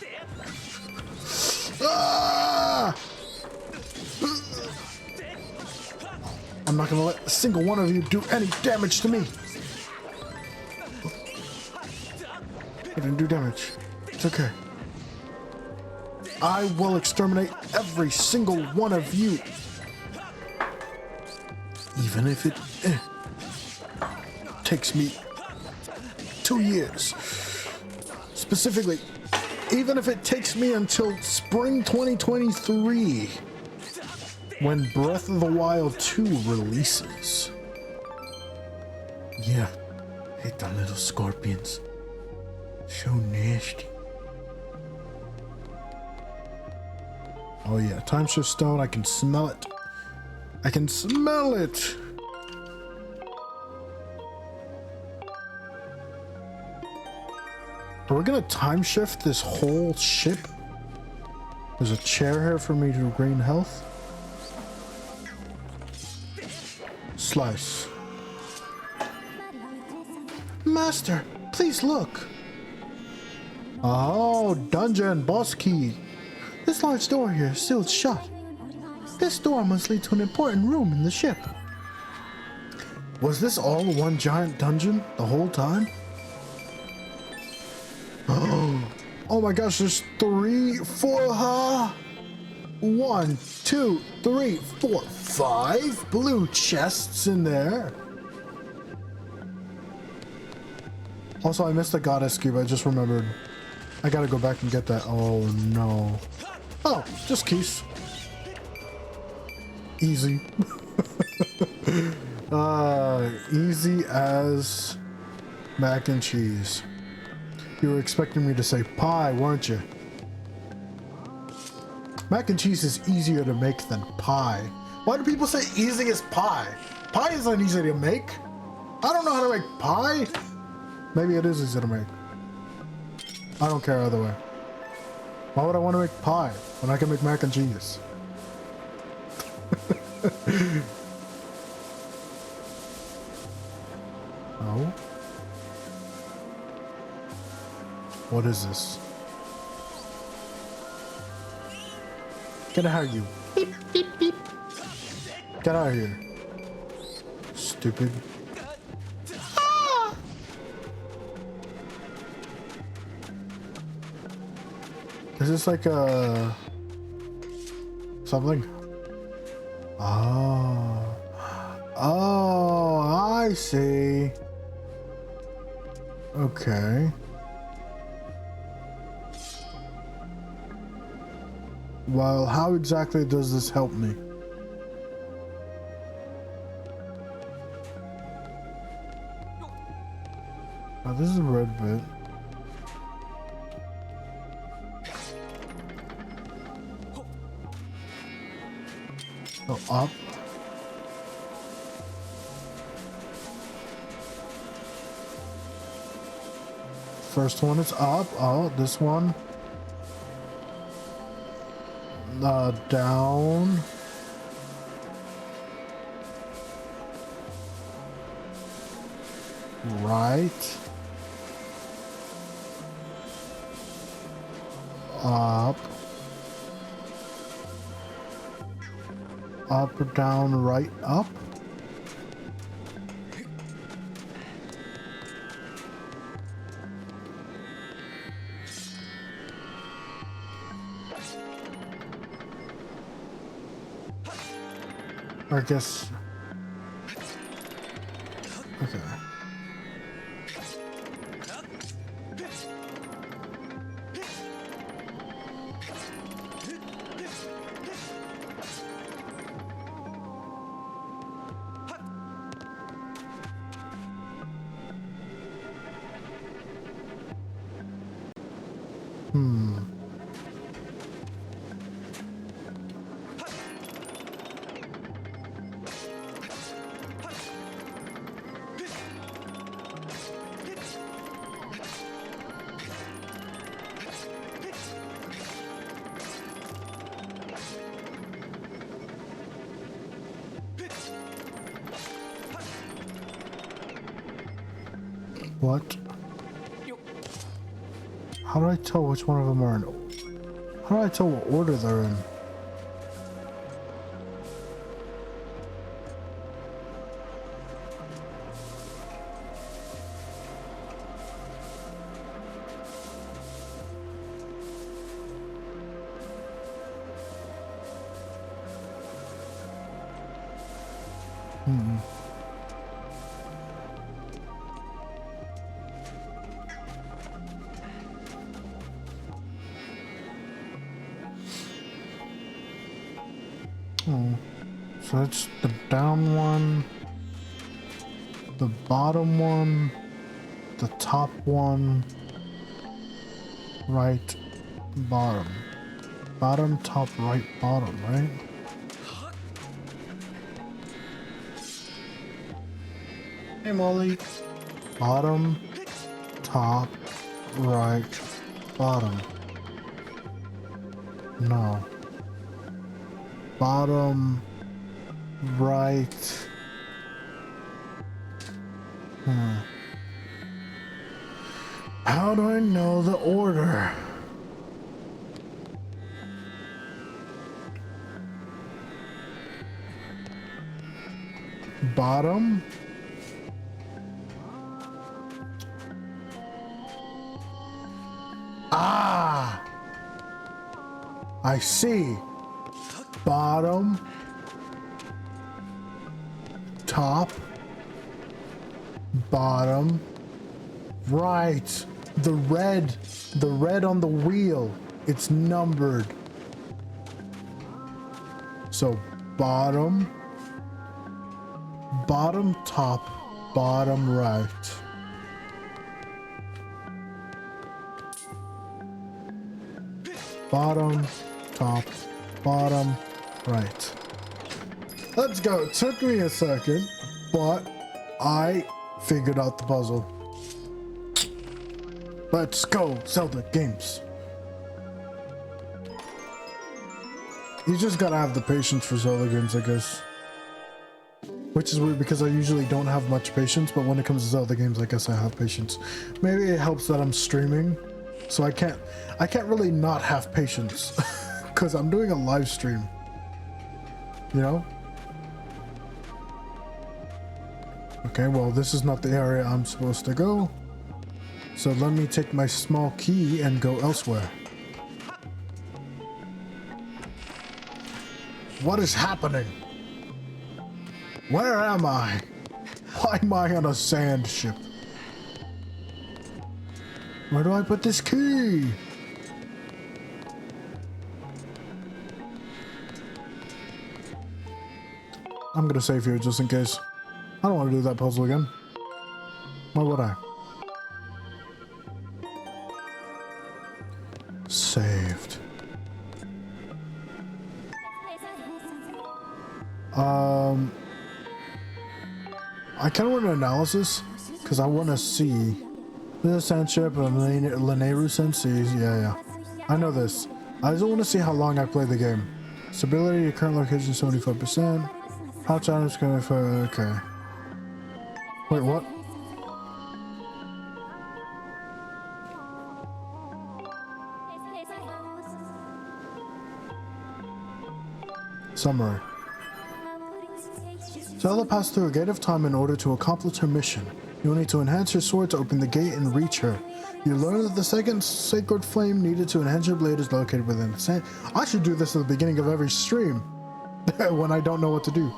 Ah! I'm not gonna let a single one of you do any damage to me. I didn't do damage. It's okay. I will exterminate every single one of you. Even if it takes me 2 years. Specifically, even if it takes me until spring 2023, when Breath of the Wild 2 releases. Yeah, hate the little scorpions. So nasty. Oh yeah, time shift stone, I can smell it. I can smell it! Are we gonna time shift this whole ship? There's a chair here for me to gain health. Slice. Master, please look. Oh, dungeon boss key. This large door here is sealed shut. This door must lead to an important room in the ship. Was this all one giant dungeon the whole time? Oh my gosh, there's 3, 4, 1, 2, 3, 4, 5 blue chests in there. Also, I missed the goddess cube, I just remembered. I gotta go back and get that. Oh no. Oh, just keys. Easy. Easy as mac and cheese. You were expecting me to say pie, weren't you? Mac and cheese is easier to make than pie. Why do people say easy as pie? Pie isn't easy to make. I don't know how to make pie. Maybe it is easy to make. I don't care either way. Why would I want to make pie when I can make mac and cheese? Oh? What is this? Get out of here, you. Beep, beep, beep. Get out of here. Stupid. Ah! Is this like a... something? Oh. Oh, I see. Okay. Well, how exactly does this help me? Oh, this is a red bit. So up. First one is up. Oh, this one. Down. Right. Up. Up, down, right, up. I guess. Okay. What? How do I tell which one of them are in? How do I tell what order they're in? Oh, so it's the down one, the bottom one, the top one, right, bottom. Bottom, top, right, bottom, right? Hey, Molly. Bottom, top, right, bottom. No. Bottom, right. How do I know the order? Bottom. Ah! I see. Bottom, top, bottom, right. The red on the wheel, it's numbered. So bottom, top, bottom, right. Bottom, top, bottom, right. Let's go. It took me a second, but I figured out the puzzle. Let's go, Zelda games. You just gotta have the patience for Zelda games, I guess. Which is weird because I usually don't have much patience, but when it comes to Zelda games, I guess I have patience. Maybe it helps that I'm streaming, so I can't really not have patience because I'm doing a live stream. You know? Okay, well, this is not the area I'm supposed to go. So let me take my small key and go elsewhere. What is happening? Where am I? Why am I on a sand ship? Where do I put this key? I'm gonna save here just in case. I don't want to do that puzzle again. Why would I? Saved. I kind of want an analysis because I want to see the sand ship and Lineru Sensei's. Yeah. I know this. I just want to see how long I play the game. Stability, your current location 75%. How time is going to okay. Wait, what? Summary. Zelda passed through a gate of time in order to accomplish her mission. You will need to enhance your sword to open the gate and reach her. You learn that the second sacred flame needed to enhance your blade is located within the sand. I should do this at the beginning of every stream. when I don't know what to do.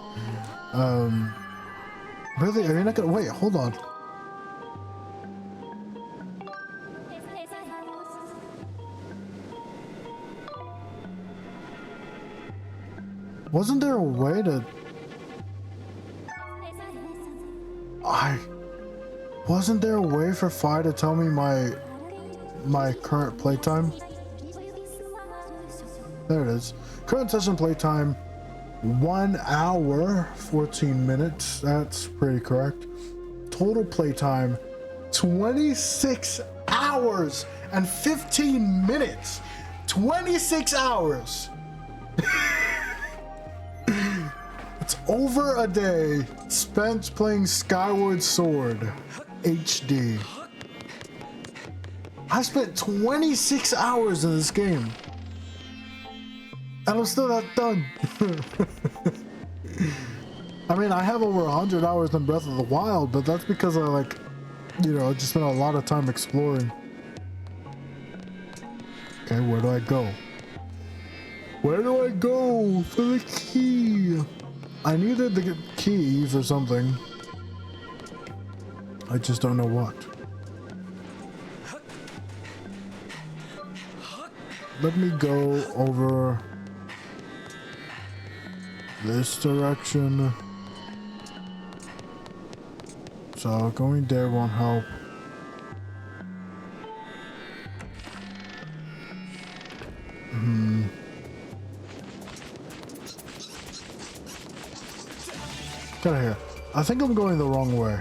Really? Are you not gonna wait? Hold on. Wasn't there a way to? Wasn't there a way for Fi to tell me my current playtime? There it is. Current session playtime, 1 hour, 14 minutes. That's pretty correct. Total playtime, 26 hours and 15 minutes. 26 hours. It's over a day spent playing Skyward Sword HD. I spent 26 hours in this game. And I'm still not done. I mean, I have over 100 hours in Breath of the Wild, but that's because I I just spent a lot of time exploring. Okay, where do I go? Where do I go for the key? I needed the key for something. I just don't know what. Let me go over this direction. So going there won't help. Get out of here. I think I'm going the wrong way.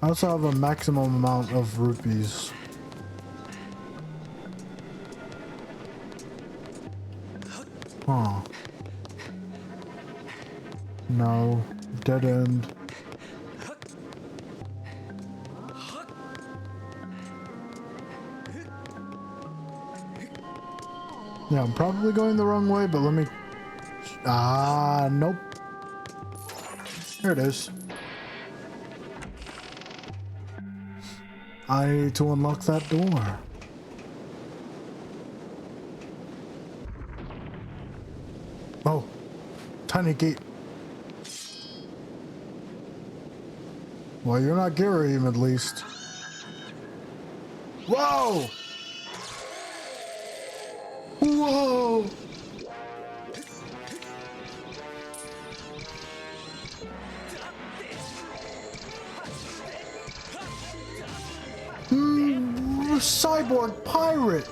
I also have a maximum amount of rupees. Huh. No. Dead end. Yeah, I'm probably going the wrong way, but let me... nope. Here it is. I need to unlock that door. Oh, tiny gate. Well, you're not Gary, at least. Whoa! Whoa! Cyborg pirate.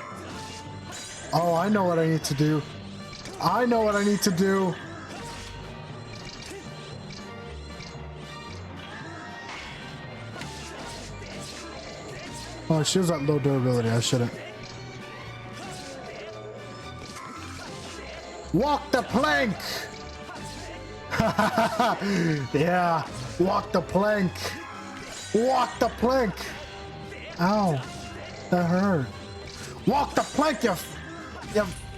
Oh, I know what I need to do. I know what I need to do. Oh, she has that low durability. I shouldn't. Walk the plank. Yeah, walk the plank. Walk the plank. Ow, that hurt. Walk the plank, you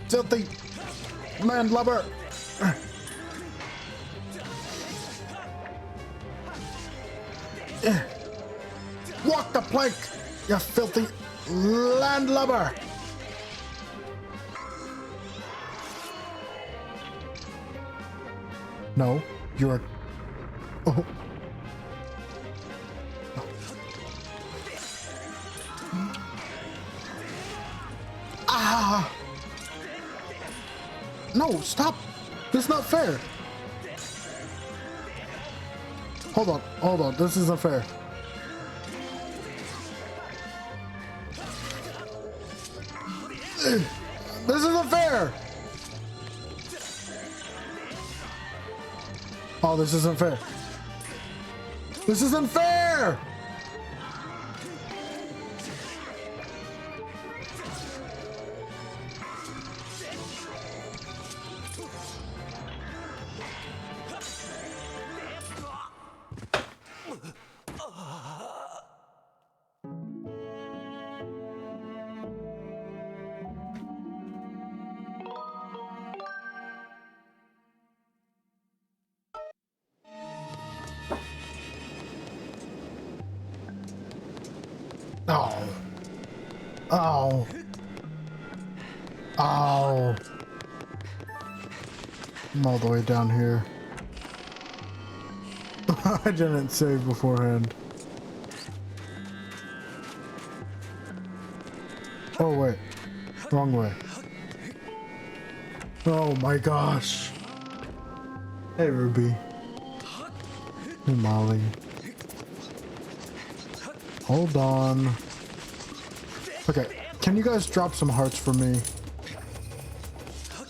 filthy landlubber. Walk the plank, you filthy landlubber. No, you're... Oh. Ah! No, stop! This is not fair! Hold on, this isn't fair. This isn't fair! Oh, this isn't fair. This isn't fair! Oh. Oh. Oh. I'm all the way down here. I didn't save beforehand. Oh wait, wrong way. Oh my gosh. Hey Ruby. Hey Molly. Hold on. Okay, can you guys drop some hearts for me?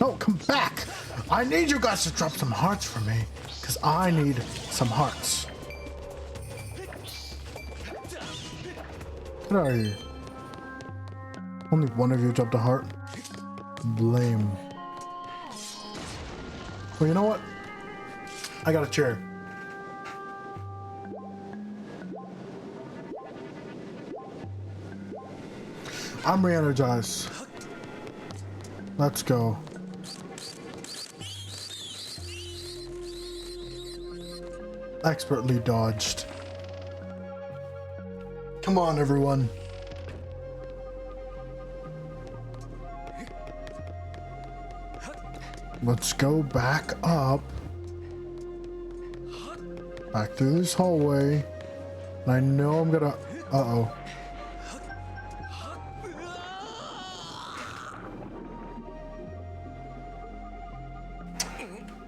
No, come back! I need you guys to drop some hearts for me, because I need some hearts. Get out of here. Only one of you dropped a heart. Lame. Well, you know what? I got a chair. I'm re-energized. Let's go. Expertly dodged. Come on, everyone. Let's go back up. Back through this hallway. And I know I'm gonna... Uh-oh.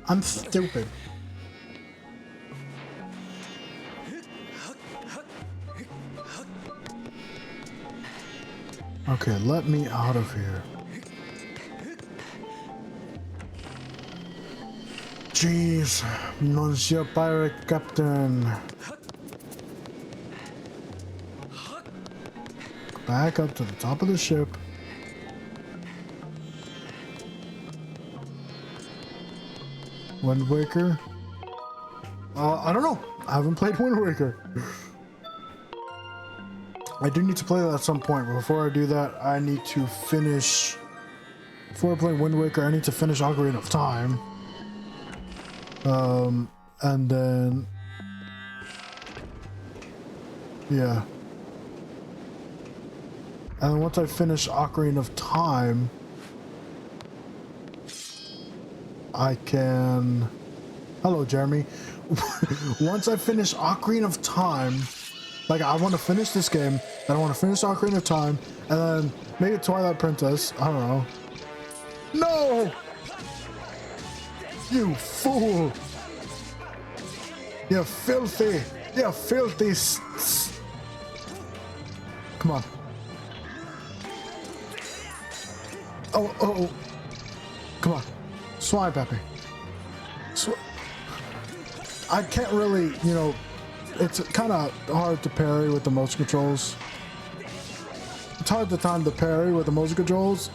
I'm stupid. Okay, let me out of here. Jeez, Monsieur Pirate Captain. Back up to the top of the ship. Wind Waker? I don't know. I haven't played Wind Waker. I do need to play that at some point, but before I do that, I need to finish... Before I play Wind Waker, I need to finish Ocarina of Time. And then... Yeah. And then once I finish Ocarina of Time... I can... Hello, Jeremy. Once I finish Ocarina of Time, like, I want to finish this game, then I want to finish Ocarina of Time, and then make it Twilight Princess. I don't know. No! You fool! You filthy! You filthy... Come on. Oh. Come on. Swipe at me. I can't really, you know, it's kind of hard to parry with the motion controls. It's hard to time the parry with the motion controls.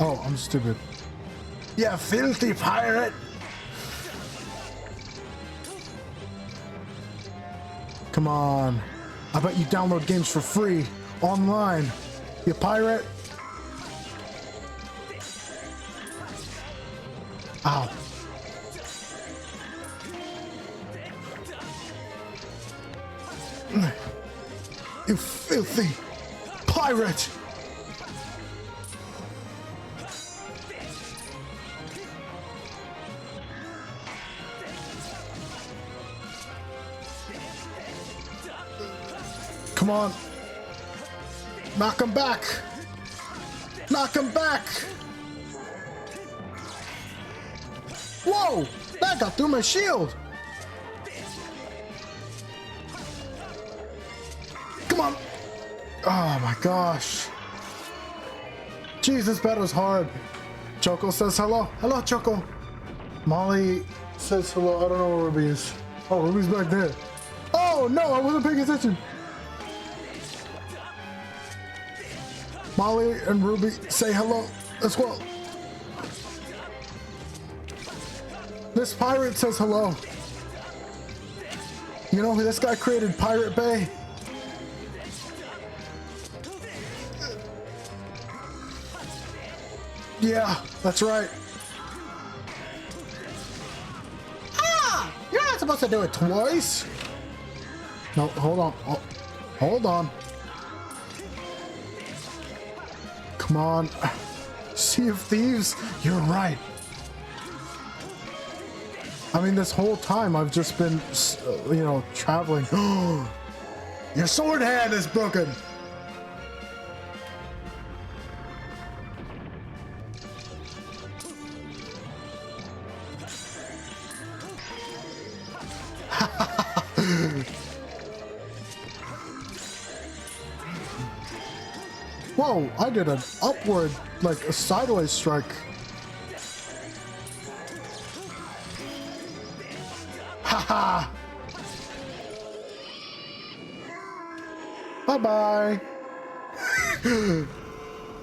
Oh, I'm stupid. Yeah, filthy pirate! Come on. I bet you download games for free online. You pirate. Ow. You filthy pirate. Come on. Knock him back. Knock him back. Whoa! That got through my shield. Come on. Oh my gosh. Jeez, this battle's hard. Choco says hello. Hello, Choco. Molly says hello. I don't know where Ruby is. Oh, Ruby's back there. Oh no, I wasn't paying attention. Molly and Ruby say hello as well. This pirate says hello. You know, this guy created Pirate Bay. Yeah, that's right. Ah! You're not supposed to do it twice. No, hold on. Oh, hold on. Come on. Sea of Thieves, you're right. I mean, this whole time I've just been, you know, traveling. Your sword hand is broken. Whoa, I did an upward, like a sideways strike. Haha! Bye-bye!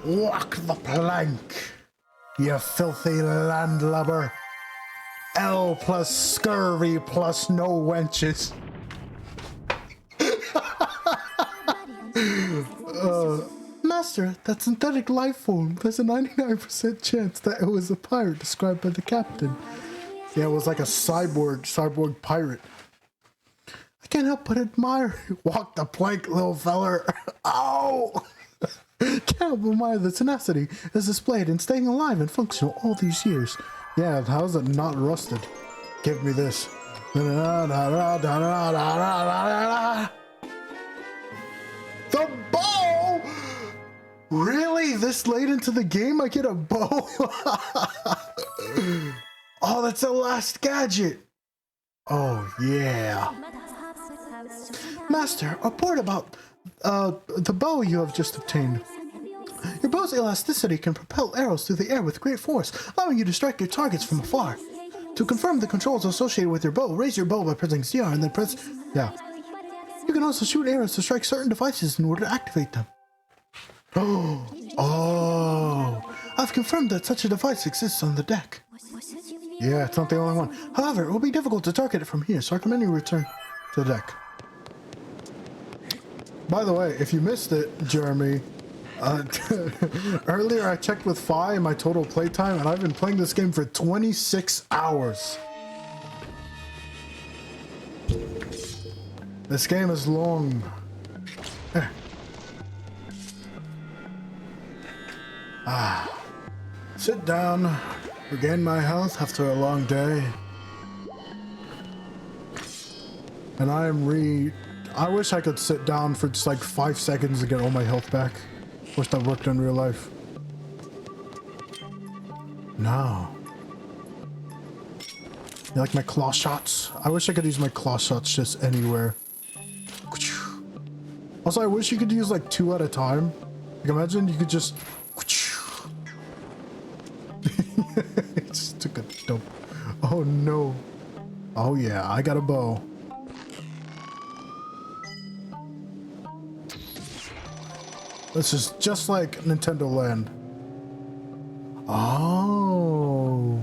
Walk the plank, you filthy landlubber. L plus scurvy plus no wenches. Master, that synthetic life form, there's a 99% chance that it was a pirate described by the captain. Yeah, it was like a cyborg pirate. I can't help but admire you. Walk the plank, little feller. Ow! Can't help but admire the tenacity as displayed in staying alive and functional all these years. Yeah, how is it not rusted? Give me this. The bow! Really? This late into the game I get a bow? Oh, that's the last gadget. Oh, yeah. Master, a report about the bow you have just obtained. Your bow's elasticity can propel arrows through the air with great force, allowing you to strike your targets from afar. To confirm the controls associated with your bow, raise your bow by pressing CR and then press... Yeah. You can also shoot arrows to strike certain devices in order to activate them. Oh, I've confirmed that such a device exists on the deck. Yeah, it's not the only one. However, it will be difficult to target it from here, so I recommend you return to the deck. By the way, if you missed it, Jeremy, earlier I checked with Fi my total playtime, and I've been playing this game for 26 hours. This game is long. Sit down, regain my health after a long day. And I wish I could sit down for just like 5 seconds to get all my health back. Wish that worked in real life. No. You like my claw shots? I wish I could use my claw shots just anywhere. Also, I wish you could use like 2 at a time. Like imagine you could just... It just took a dump. Oh no. Oh yeah, I got a bow. This is just like Nintendo Land. Oh.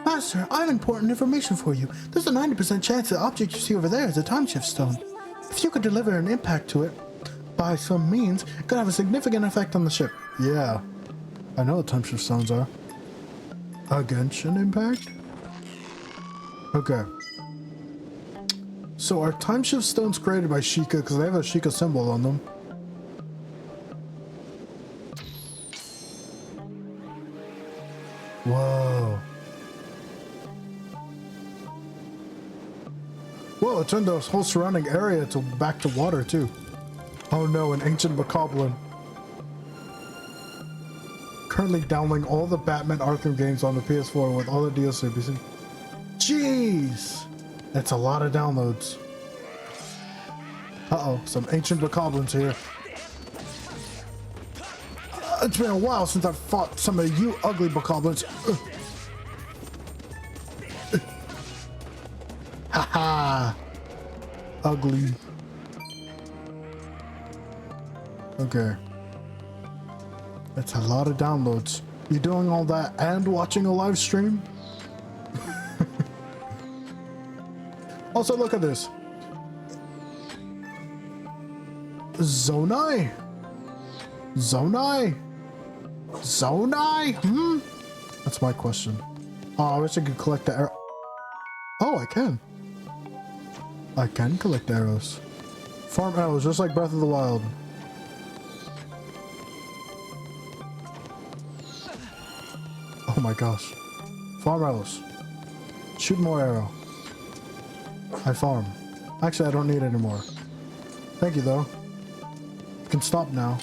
Master, I have important information for you. There's a 90% chance the object you see over there is a time shift stone. If you could deliver an impact to it, by some means, it could have a significant effect on the ship. Yeah. I know what time shift stones are. A Genshin impact? Okay. So are time shift stones created by Sheikah because they have a Sheikah symbol on them? Whoa. Whoa, it turned the whole surrounding area back to water too. Oh no, an ancient bokoblin. Currently downloading all the Batman Arkham games on the PS4 with all the DLC. Jeez! That's a lot of downloads. Uh-oh, some ancient bokoblins here. It's been a while since I've fought some of you ugly bokoblins. Haha! Ugly. Okay. That's a lot of downloads. You doing all that and watching a live stream? Also, look at this. Zonai? Zonai? Zonai? That's my question. Oh, I wish I could collect the arrow. Oh, I can. I can collect arrows. Farm arrows, just like Breath of the Wild. Oh my gosh. Farm arrows. Shoot more arrow. I farm. Actually, I don't need any more. Thank you, though. You can stop now.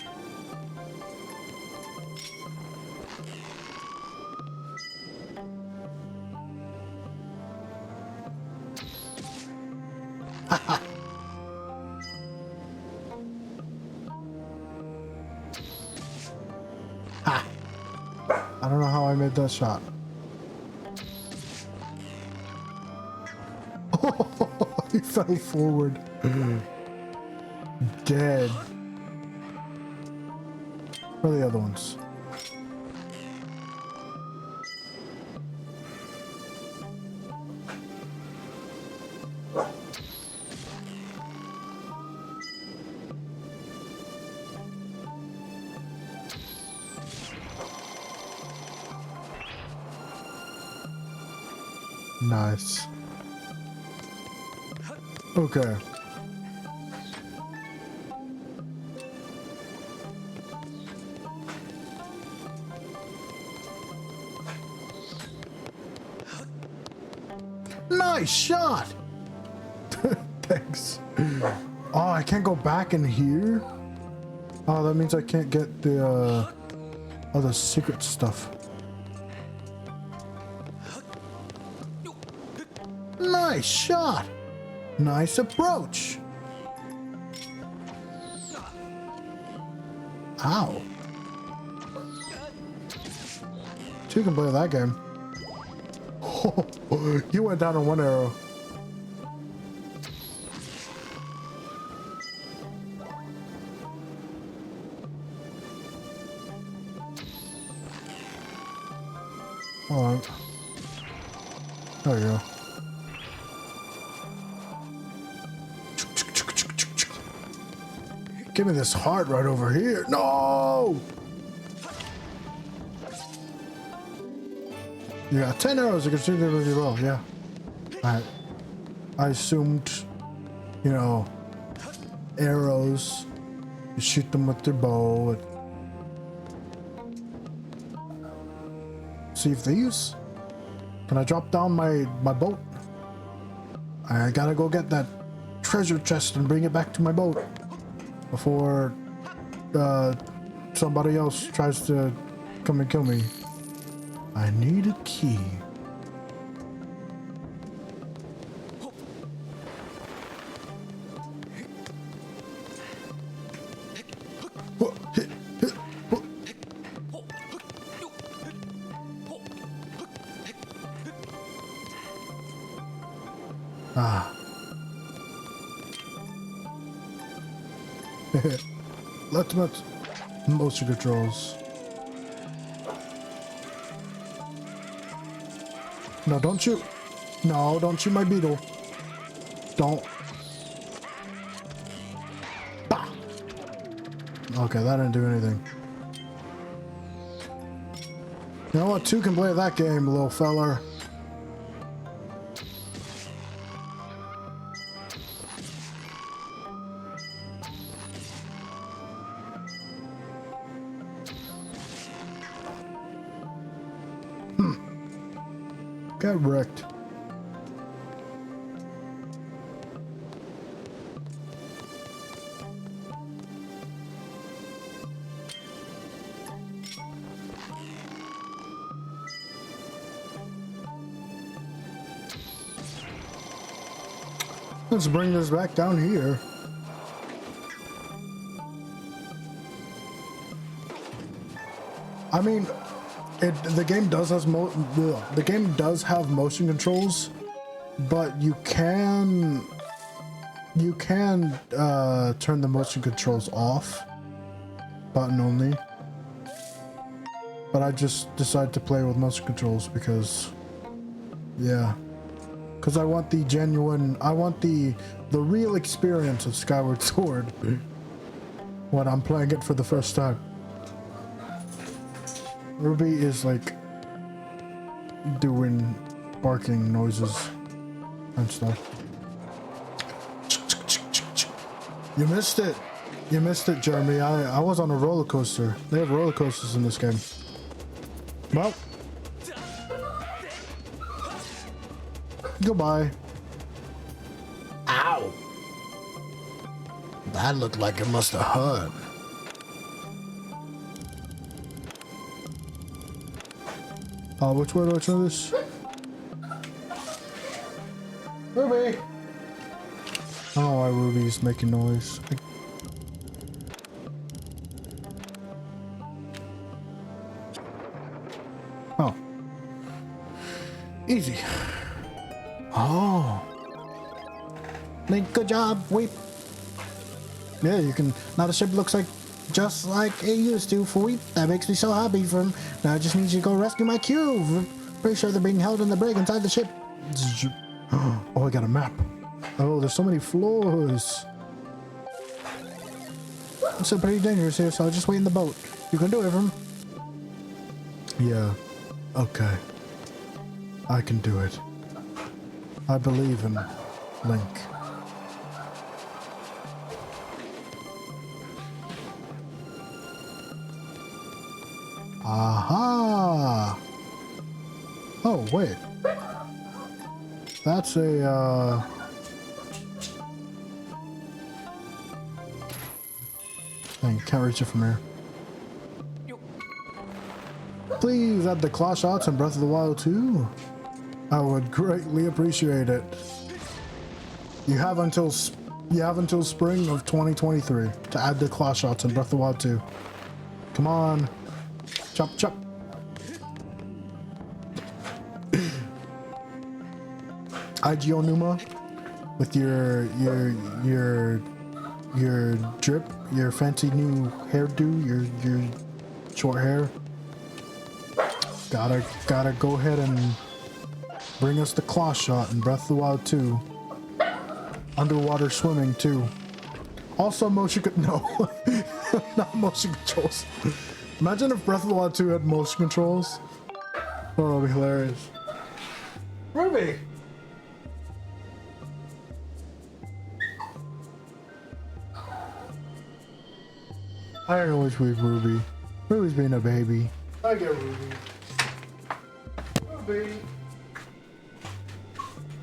I don't know how I made that shot. Oh, he fell forward. Dead. Where are the other ones? Nice. Okay. Nice shot! Thanks. Oh, I can't go back in here? Oh, that means I can't get the other secret stuff. Nice shot! Nice approach! Ow. Two can play that game. Oh, you went down on one arrow. Hold on. There we go. Give me this heart right over here. No! You got 10 arrows. You can shoot them really well. Yeah. I assumed, you know, arrows. You shoot them with your bow. See if these. Can I drop down my boat? I gotta go get that treasure chest and bring it back to my boat before somebody else tries to come and kill me. I need a key. Ah. Ultimate motion controls. No, don't shoot. No, don't shoot my beetle. Don't. Bah! Okay, that didn't do anything. You know what? Two can play that game, little feller. Got wrecked. Let's bring this back down here. I mean, the game does have motion controls, but you can turn the motion controls off, button only. But I just decided to play with motion controls because, yeah, because I want the real experience of Skyward Sword when I'm playing it for the first time. Ruby is like doing barking noises and stuff. You missed it. You missed it, Jeremy. I was on a roller coaster. They have roller coasters in this game. Well. Goodbye. Ow! That looked like it must have hurt. Which way do I try this? Ruby! I don't know why Ruby's making noise. Oh. Easy. Oh. Link, good job. Weep. Yeah, you can. Now the ship looks like just like it used to for Weep. That makes me so happy for him. Now I just need you to go rescue my cube. Pretty sure they're being held in the brig inside the ship. Oh, I got a map. Oh, there's so many floors. It's so pretty dangerous here, so I'll just wait in the boat. You can do it, Evan. Yeah. Okay. I can do it. I believe in Link. Aha! Oh, wait. That's a, Dang, can't reach it from here. Please add the claw shots in Breath of the Wild 2. I would greatly appreciate it. You have until spring of 2023 to add the claw shots in Breath of the Wild 2. Come on. Chop chop. Igionuma with your drip, your fancy new hairdo, your short hair. Gotta go ahead and bring us the claw shot in Breath of the Wild 2. Underwater swimming too. Also no, not motion controls. Imagine if Breath of the Wild 2 had motion controls. Oh, that'd be hilarious. Ruby! I always with Ruby. Ruby's being a baby. I get Ruby. Ruby!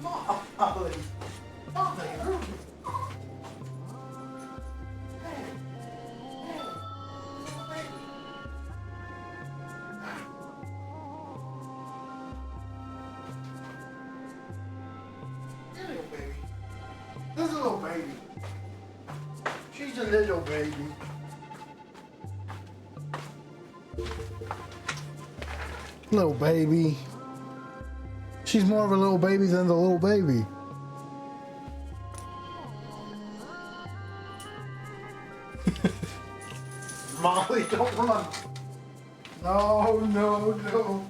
Molly! Molly, Ruby! This is a little baby. She's a little baby. Little baby. She's more of a little baby than the little baby. Molly, don't run. No, no, no.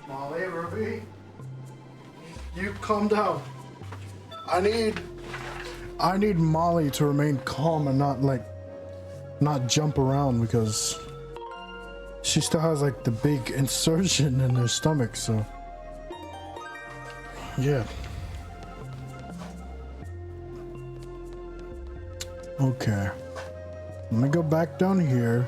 Molly, Ruby. You calm down. I need Molly to remain calm and not jump around because she still has like the big insertion in her stomach, so yeah. Okay. Let me go back down here.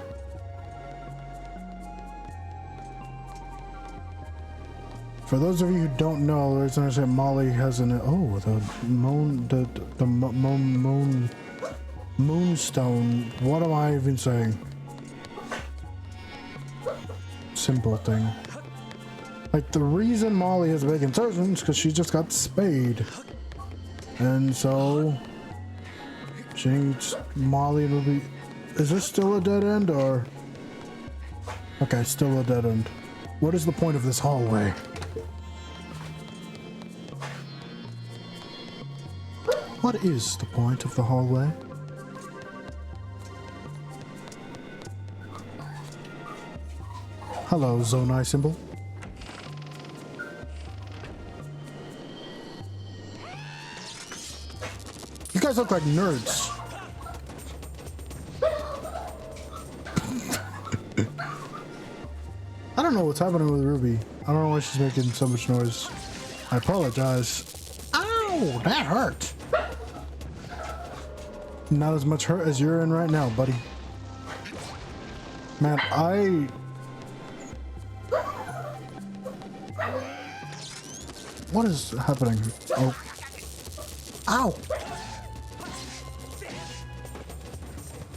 For those of you who don't know, the reason I said Molly has an moonstone. What am I even saying? Simple thing. Like the reason Molly has a big insertion is because she just got spayed, and so she needs Molly to be. Is this still a dead end or? Okay, still a dead end. What is the point of this hallway? What is the point of the hallway? Hello, Zonai symbol. You guys look like nerds. I don't know what's happening with Ruby. I don't know why she's making so much noise. I apologize. Ow! Ow, that hurt. Not as much hurt as you're in right now, buddy. Man, what is happening? Oh. Ow.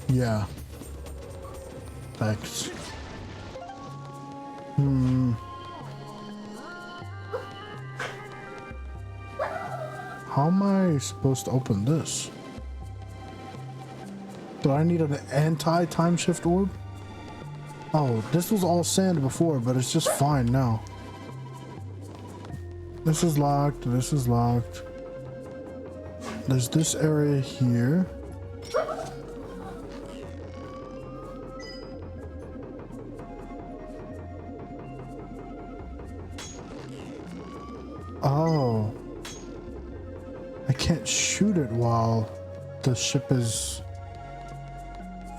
Yeah. Thanks. How am I supposed to open this? Do I need an anti-time shift orb? Oh, this was all sand before, but it's just fine now. This is locked. This is locked. There's this area here. Oh. I can't shoot it while the ship is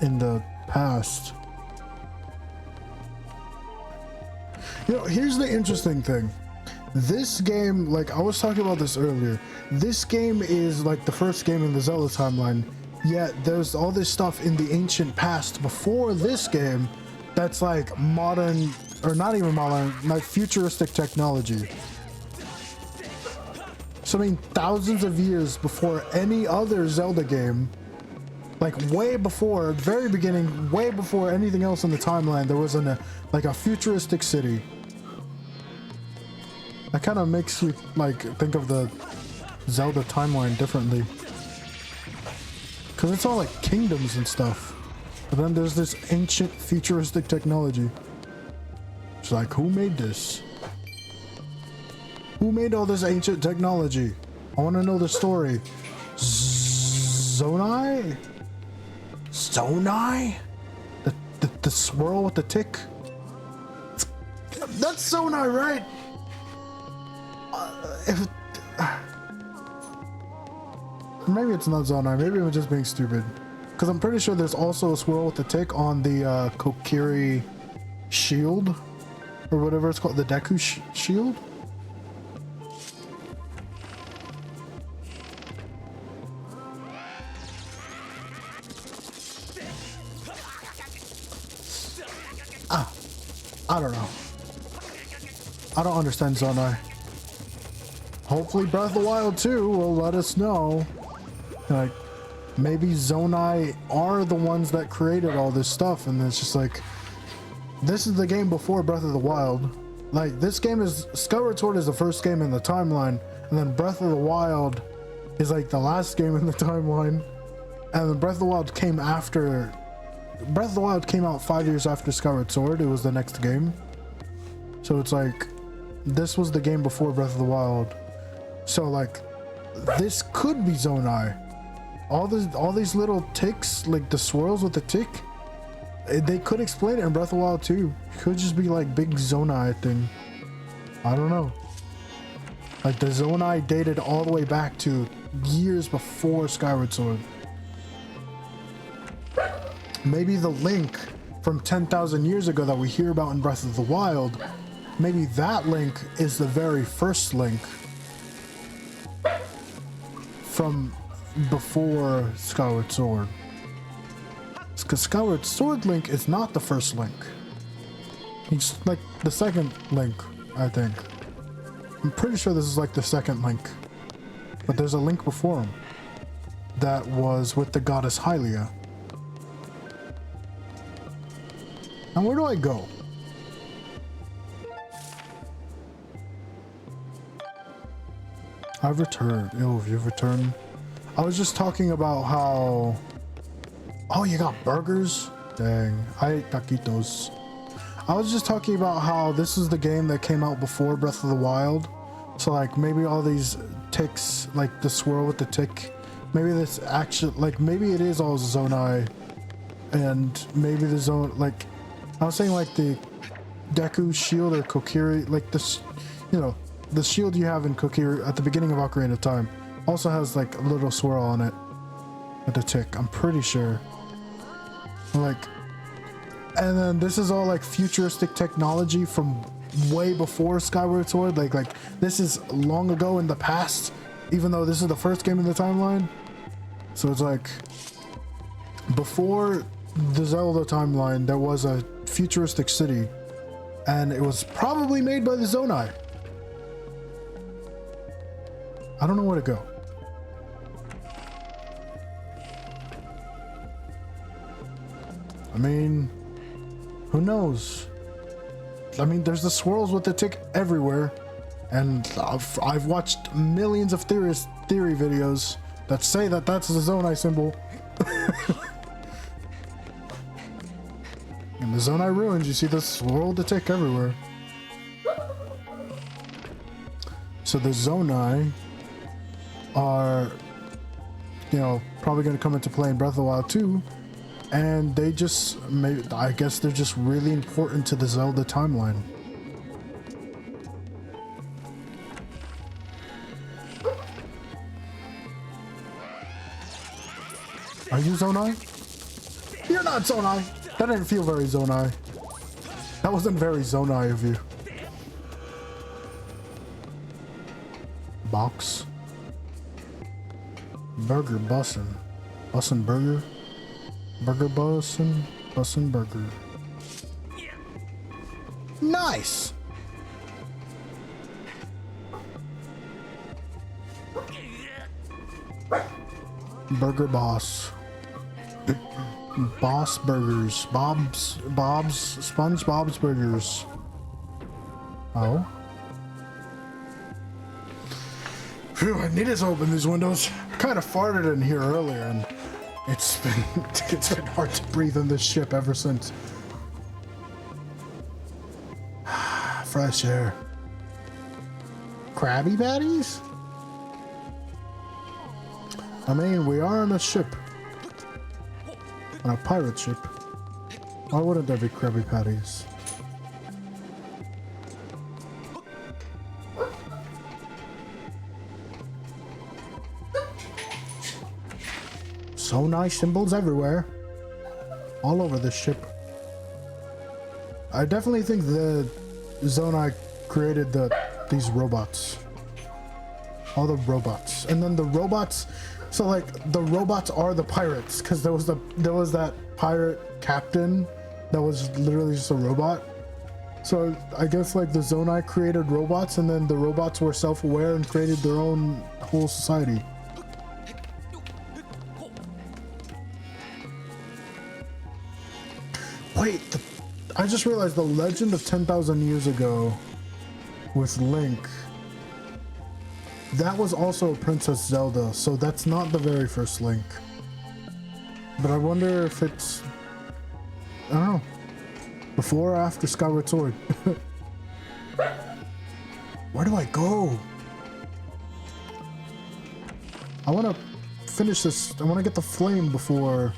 in the past. You know, here's the interesting thing. This game, like I was talking about this earlier, this game is like the first game in the Zelda timeline, yet there's all this stuff in the ancient past before this game that's like modern, or not even modern, like futuristic technology. So I mean, thousands of years before any other Zelda game, like way before, very beginning, way before anything else in the timeline, there was like a futuristic city. That kind of makes you like think of the Zelda timeline differently, because it's all like kingdoms and stuff, but then there's this ancient futuristic technology. It's like, who made this? Who made all this ancient technology? I want to know the story. Zonai? Zonai? The swirl with the tick? That's Zonai, right? Maybe it's not Zonai. Maybe I'm just being stupid. Because I'm pretty sure there's also a swirl with the tick on the Kokiri shield. Or whatever it's called. The Deku shield? I don't know. I don't understand Zonai. Hopefully Breath of the Wild 2 will let us know. Like, maybe Zonai are the ones that created all this stuff, and it's just like, this is the game before Breath of the Wild. Like, this game is, Skyward Sword is the first game in the timeline, and then Breath of the Wild is like the last game in the timeline, and then Breath of the Wild came after. Breath of the Wild came out 5 years after Skyward Sword. It was the next game. So it's like, this was the game before Breath of the Wild. So like, this could be Zonai. All these little ticks, like the swirls with the tick, they could explain it in Breath of the Wild too. It could just be like big Zonai thing. I don't know. Like the Zonai dated all the way back to years before Skyward Sword. Maybe the Link from 10,000 years ago that we hear about in Breath of the Wild, maybe that Link is the very first Link from before Skyward Sword. Because Skyward Sword Link is not the first Link. He's like the second Link, I think. I'm pretty sure this is like the second Link. But there's a Link before him that was with the goddess Hylia. Now where do I go? I've returned. Oh, you've returned. I was just talking about how... Oh, you got burgers? Dang, I ate taquitos. I was just talking about how this is the game that came out before Breath of the Wild. So like maybe all these ticks, like the swirl with the tick, maybe this actually, like maybe it is all Zonai, and maybe the zone, like I was saying, like the Deku shield or Kokiri, like this, you know, the shield you have in Kokiri at the beginning of Ocarina of Time also has like a little swirl on it with the tick, I'm pretty sure. Like, and then this is all like futuristic technology from way before Skyward Sword. Like this is long ago in the past, even though this is the first game in the timeline. So it's like, before the Zelda timeline, there was a futuristic city, and it was probably made by the Zonai. I don't know where to go. I mean, who knows? I mean, there's the swirls with the tick everywhere, and I've watched millions of theory videos that say that that's the Zonai symbol. In the Zonai ruins, you see the swirl with the tick everywhere. So the Zonai are, you know, probably going to come into play in Breath of the Wild 2. And they just, maybe, I guess they're just really important to the Zelda timeline. Are you Zonai? You're not Zonai! That didn't feel very Zonai. That wasn't very Zonai of you. Box. Burger bussin'. Bussin' burger. Burger bussin'. Bussin' burger. Nice! Burger Boss. Boss Burgers. Bob's, SpongeBob's Burgers. Oh. Phew, I needed to open these windows. I kind of farted in here earlier, and it's been hard to breathe in this ship ever since. Fresh air. Krabby Patties? I mean, we are on a ship. On a pirate ship. Why wouldn't there be Krabby Patties? So nice symbols everywhere. All over this ship. I definitely think the Zonai created these robots. All the robots. And then the robots, so like the robots are the pirates, because there was that pirate captain that was literally just a robot. So I guess like the Zonai created robots, and then the robots were self-aware and created their own whole society. Wait, I just realized the legend of 10,000 years ago with Link, that was also Princess Zelda, so that's not the very first Link. But I wonder if it's, I don't know, before or after Skyward Sword. Where do I go? I want to finish this, I want to get the flame before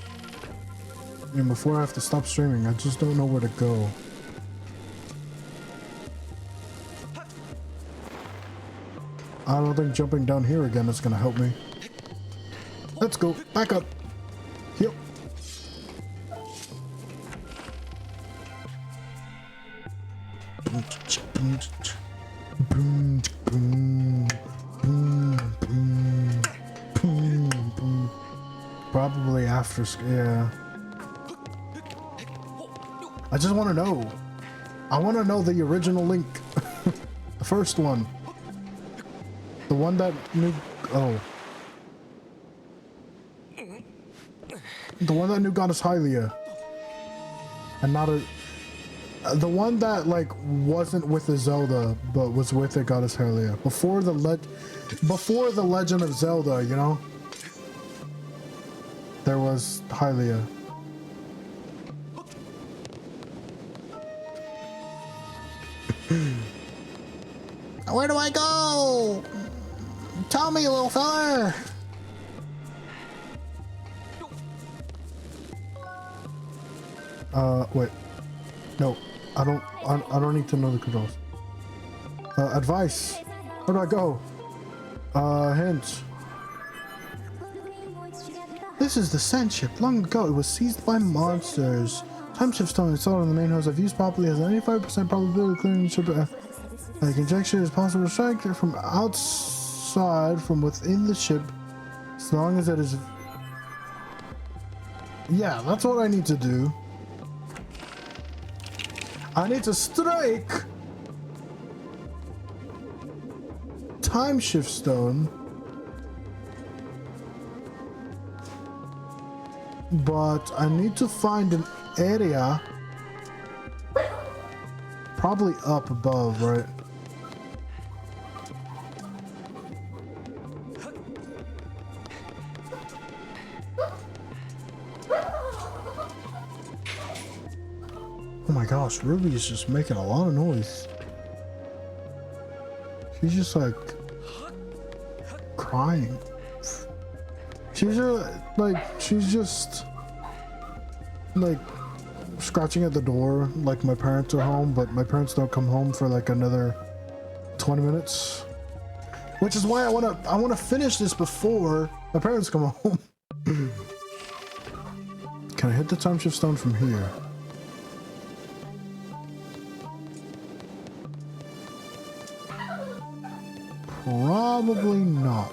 I have to stop streaming. I just don't know where to go. I don't think jumping down here again is gonna help me. Let's go. Back up. Yep. Probably after, yeah. I just want to know. I want to know the original Link. The first one. The one that knew... Oh. The one that knew Goddess Hylia. And not a... The one that, like, wasn't with the Zelda, but was with the Goddess Hylia. Before the Legend of Zelda, you know? There was Hylia. Where do I go? Tell me, little fella. Wait. No, I don't need to know the controls. Advice. Where do I go? Hint. This is the Sand Ship. Long ago, it was seized by monsters. Time shift stone installed on the main host. If used properly, has an 85% probability of clearing the ship. The conjecture is possible to strike from outside inside from within the ship, as long as it is... Yeah, that's what I need to do. I need to strike time shift stone, but I need to find an area probably up above, right? Oh my gosh, Ruby is just making a lot of noise. She's just like crying. She's just like scratching at the door like my parents are home, but my parents don't come home for like another 20 minutes. Which is why I wanna finish this before my parents come home. Can I hit the time shift stone from here? Probably not.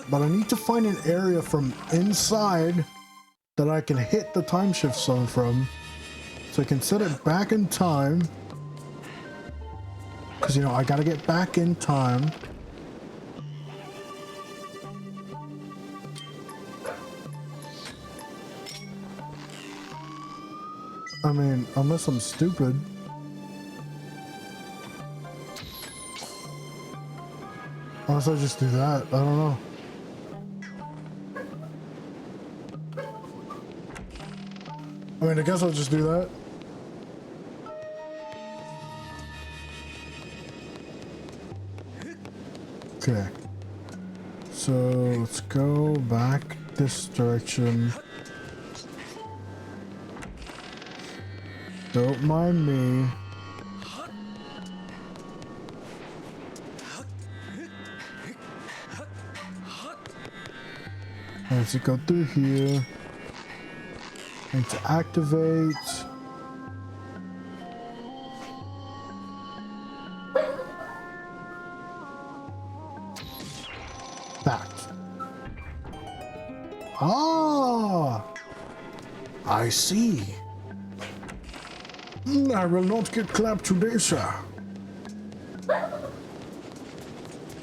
But I need to find an area from inside that I can hit the time shift zone from, so I can set it back in time. Because, you know, I gotta get back in time. I mean, unless I'm stupid. Unless I just do that, I don't know. I mean, I guess I'll just do that. Okay. So, let's go back this direction. Don't mind me. Let's go through here. And to activate. Back. Ah! I see. I will not get clapped today, sir.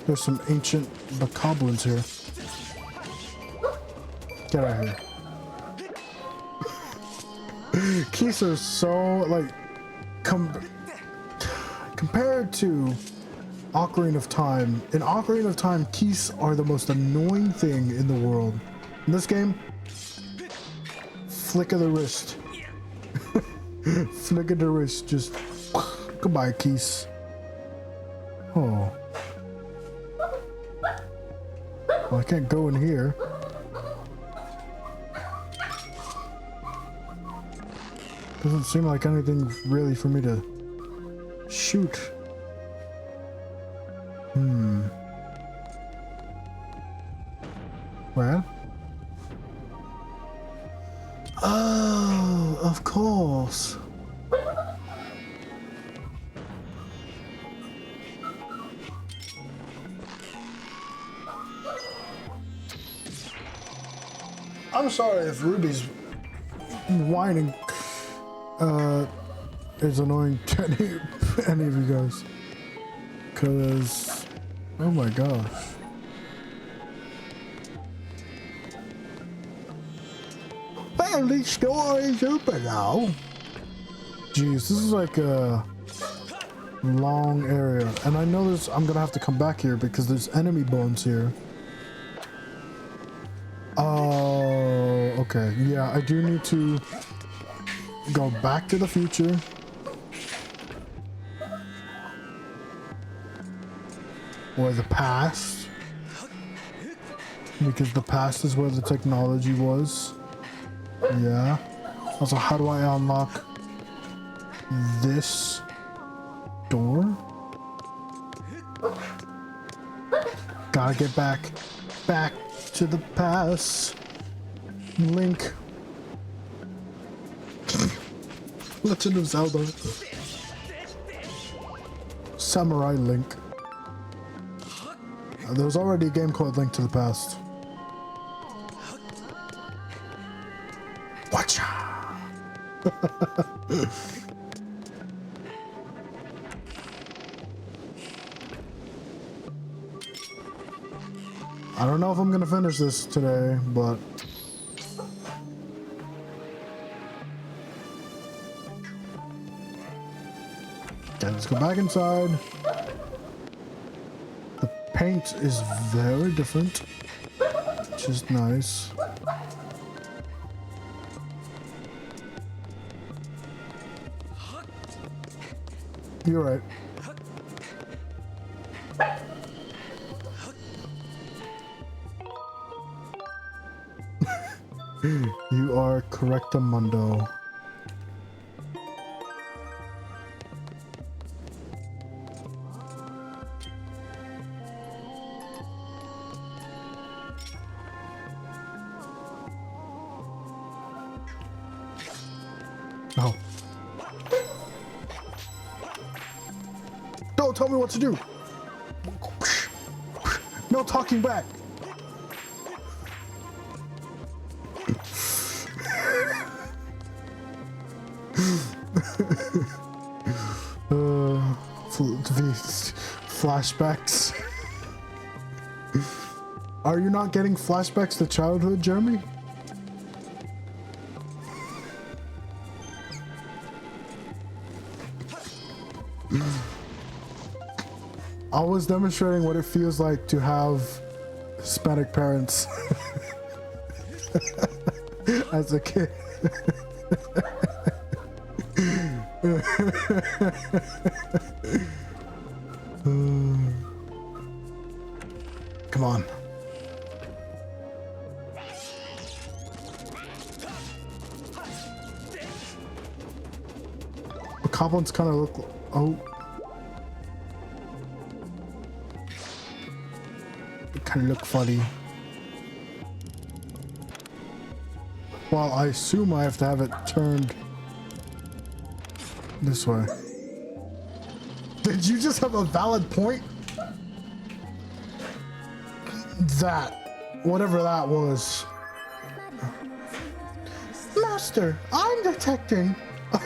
There's some ancient bokoblins here. Get out of here. Keys are so, like, compared to Ocarina of Time. In Ocarina of Time, keys are the most annoying thing in the world. In this game, flick of the wrist. Flick of the wrist, just goodbye, keys. Oh. Well, I can't go in here. Doesn't seem like anything really for me to shoot. Well. Oh, of course. I'm sorry if Ruby's whining is annoying to any of you guys. Cause, oh my gosh. Well, the store is open now. Jeez, this is like a long area. And I know this, I'm gonna have to come back here because there's enemy bones here. Oh, okay. Yeah, I do need to go back to the future. Or the past. Because the past is where the technology was. Yeah. Also, how do I unlock this door? Gotta get back to the past. Link. Legend of Zelda. Samurai Link. There was already a game called Link to the Past. Watcha! I don't know if I'm gonna finish this today, but okay, let's go back inside. The paint is very different, which is nice. You're right. You are correctamundo. Oh. Don't tell me what to do. No talking back. Flashbacks. Are you not getting flashbacks to childhood, Jeremy? I was demonstrating what it feels like to have Hispanic parents as a kid. Come on. The goblins kind of look. Oh. They kind of look funny. Well, I assume I have to have it turned this way. Did you just have a valid point? That, whatever that was. Master, I'm detecting. I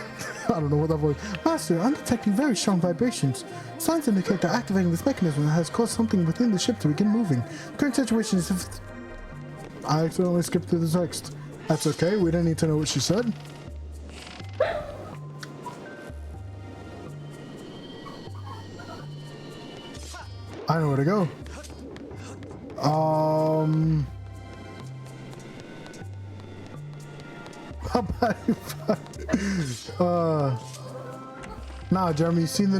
don't know what that was. Master, I'm detecting very strong vibrations. Signs indicate that activating this mechanism has caused something within the ship to begin moving. The current situation is if I accidentally skipped through the text. That's okay, we don't need to know what she said. I know where to go. Nah, Jeremy, you seen the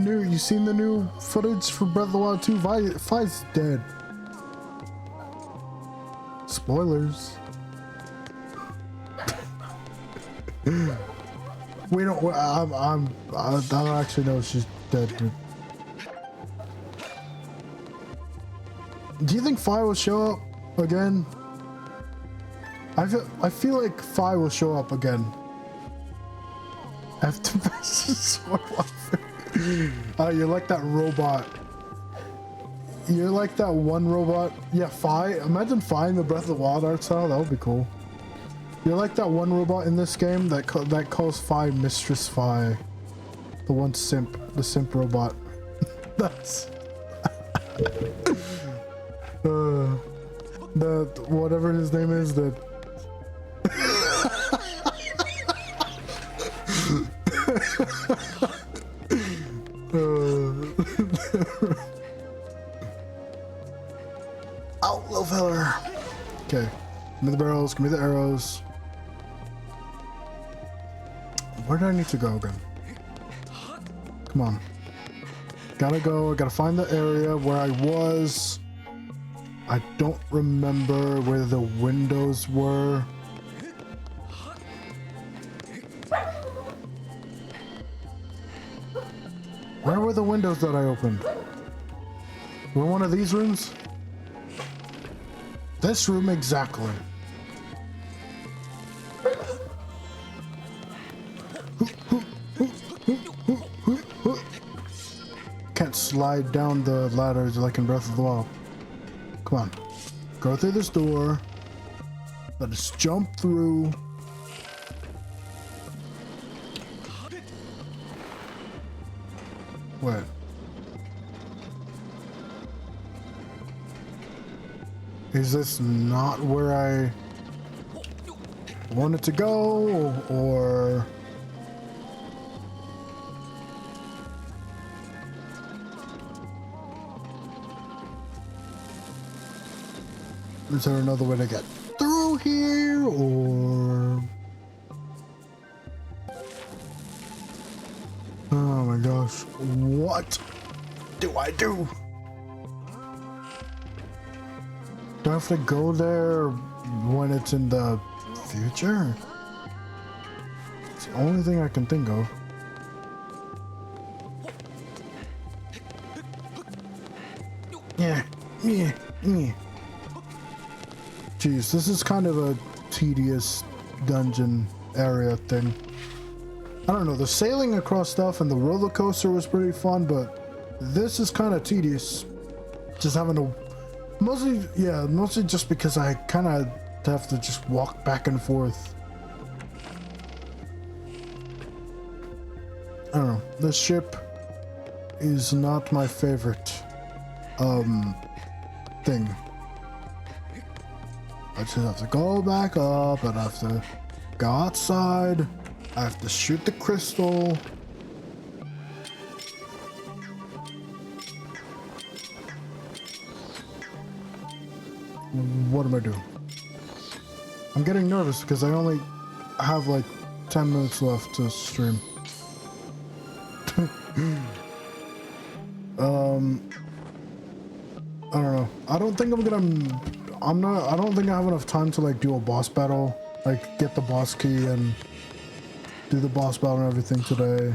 new footage for Breath of the Wild 2? Vi's dead. Spoilers. We don't. I don't actually know if she's dead. But do you think Vi will show up again? I feel like Vi will show up again. After sword warfare. Oh, you're like that robot. You're like that one robot. Yeah, Vi. Imagine Vi in the Breath of the Wild art style. That would be cool. You're like that one robot in this game that calls Vi Mistress Vi. The one simp. The simp robot. That's... the whatever his name is, the out, little feller. Okay, give me the barrels, give me the arrows. Where do I need to go again? Come on. Gotta go, I gotta find the area where I was. I don't remember where the windows were. Where were the windows that I opened? Were one of these rooms? This room exactly. Can't slide down the ladders like in Breath of the Wild. Come on. Go through this door. Let us jump through. Wait. Is this not where I wanted to go, or... Is there another way to get through here, or... Oh my gosh, what do I do? Do I have to go there when it's in the future? It's the only thing I can think of. Yeah. Jeez, this is kind of a tedious dungeon area thing. I don't know, the sailing across stuff and the roller coaster was pretty fun, but this is kind of tedious. Just having to... Mostly just because I kind of have to just walk back and forth. I don't know, this ship is not my favorite thing. I just have to go back up, and I have to go outside, I have to shoot the crystal. What am I doing? I'm getting nervous because I only have like 10 minutes left to stream. I don't know. I don't think I don't think I have enough time to like do a boss battle, like get the boss key and do the boss battle and everything today.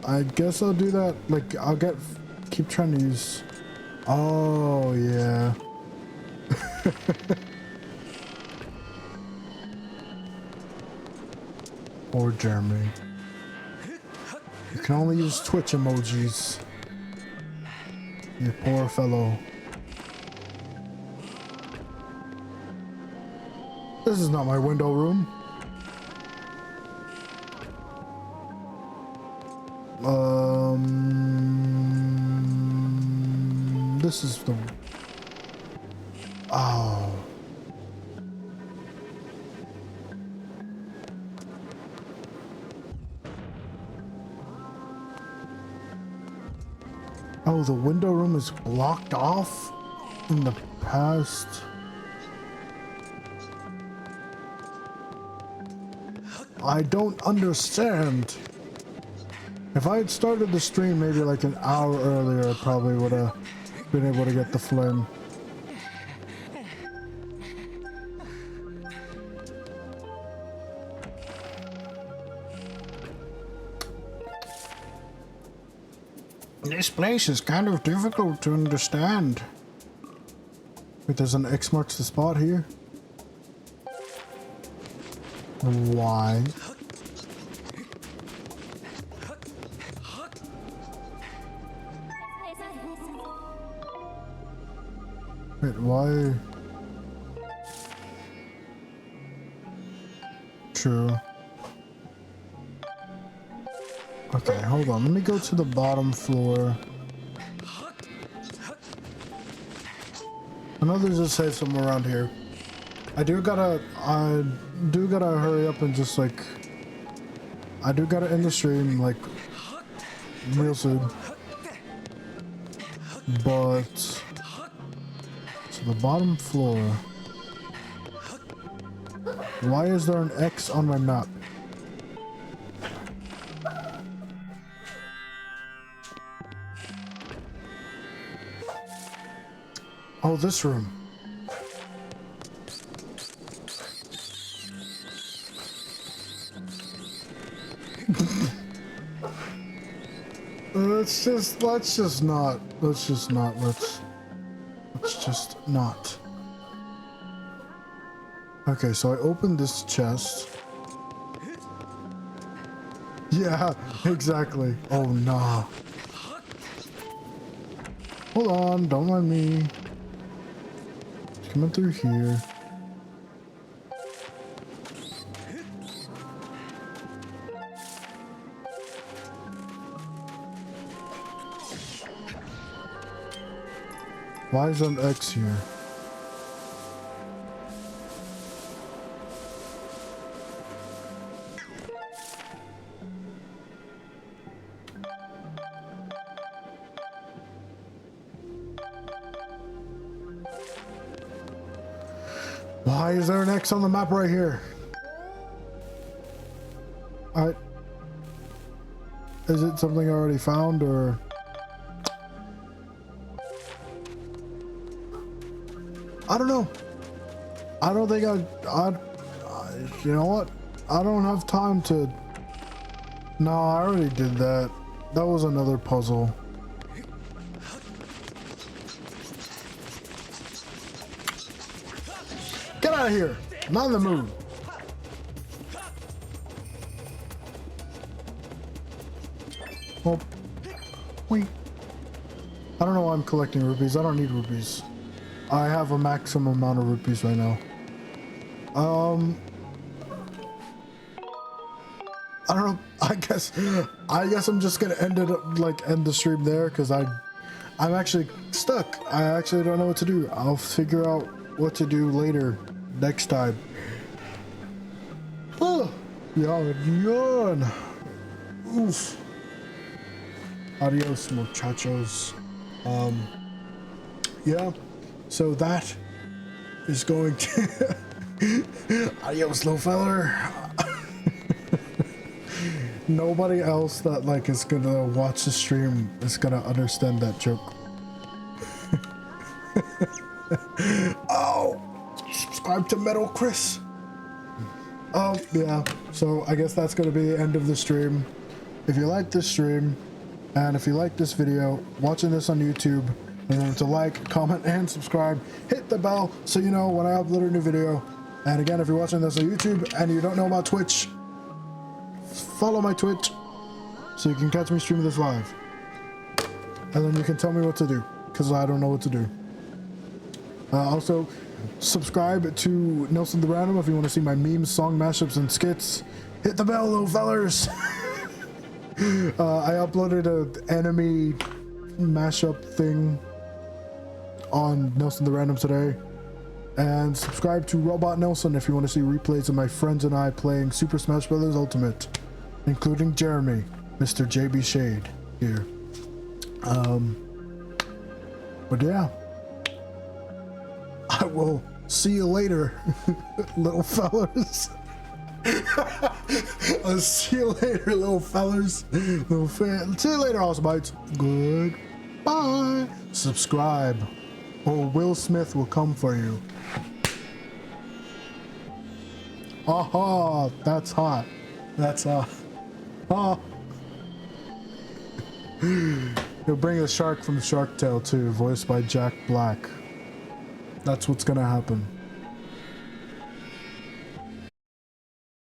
I guess I'll do that. Like keep trying to use... Oh, yeah. Or Jeremy. You can only use Twitch emojis. You poor fellow. This is not my window room. This is the... Oh. Oh, the window room is blocked off in the past. I don't understand. If I had started the stream maybe like an hour earlier, I probably would have been able to get the flame. This place is kind of difficult to understand. Wait, there's an X marks the spot here? Why? Wait, why? True. Okay, hold on. Let me go to the bottom floor. I know there's a safe somewhere around here. I do gotta hurry up and just like... I do gotta end the stream, like, real soon. But... So the bottom floor... Why is there an X on my map? Oh, this room. Let's just not. Okay, so I opened this chest. Yeah, exactly. Oh, nah. Hold on, don't mind me. Just coming through here. Why is an X here? Why is there an X on the map right here? Is it something I already found, or? I don't know. I don't think you know what? I don't have time to. No, I already did that. That was another puzzle. Get out of here. I'm not in the mood. Oh. Wait. I don't know why I'm collecting rupees. I don't need rupees. I have a maximum amount of rupees right now. I don't know. I guess I'm just gonna end the stream there because I'm actually stuck. I actually don't know what to do. I'll figure out what to do later, next time. Oh, yawn. Oof. Adios, muchachos. Yeah. So that is going to adios, little feller. Nobody else that is gonna watch the stream is gonna understand that joke. Oh, subscribe to Metal Chris. Oh yeah. So I guess that's gonna be the end of the stream. If you like this stream, and if you like this video, watching this on YouTube, remember to like, comment, and subscribe. Hit the bell so you know when I upload a new video. And again, if you're watching this on YouTube and you don't know about Twitch, follow my Twitch so you can catch me stream this live. And then you can tell me what to do, because I don't know what to do. Also, subscribe to Nelson the Random if you want to see my memes, song mashups, and skits. Hit the bell, little fellers! I uploaded an enemy mashup thing on Nelson the Random today. And subscribe to Robot Nelson if you want to see replays of my friends and I playing Super Smash Bros. Ultimate, including Jeremy, Mr. JB Shade here. But yeah, I will see you later, little fellers. I'll see you later, little fellers. See you later, Awesomites. Goodbye. Subscribe, or Will Smith will come for you. Aha, that's hot. That's hot. Oh. He'll bring a shark from Shark Tale too, voiced by Jack Black. That's what's gonna happen.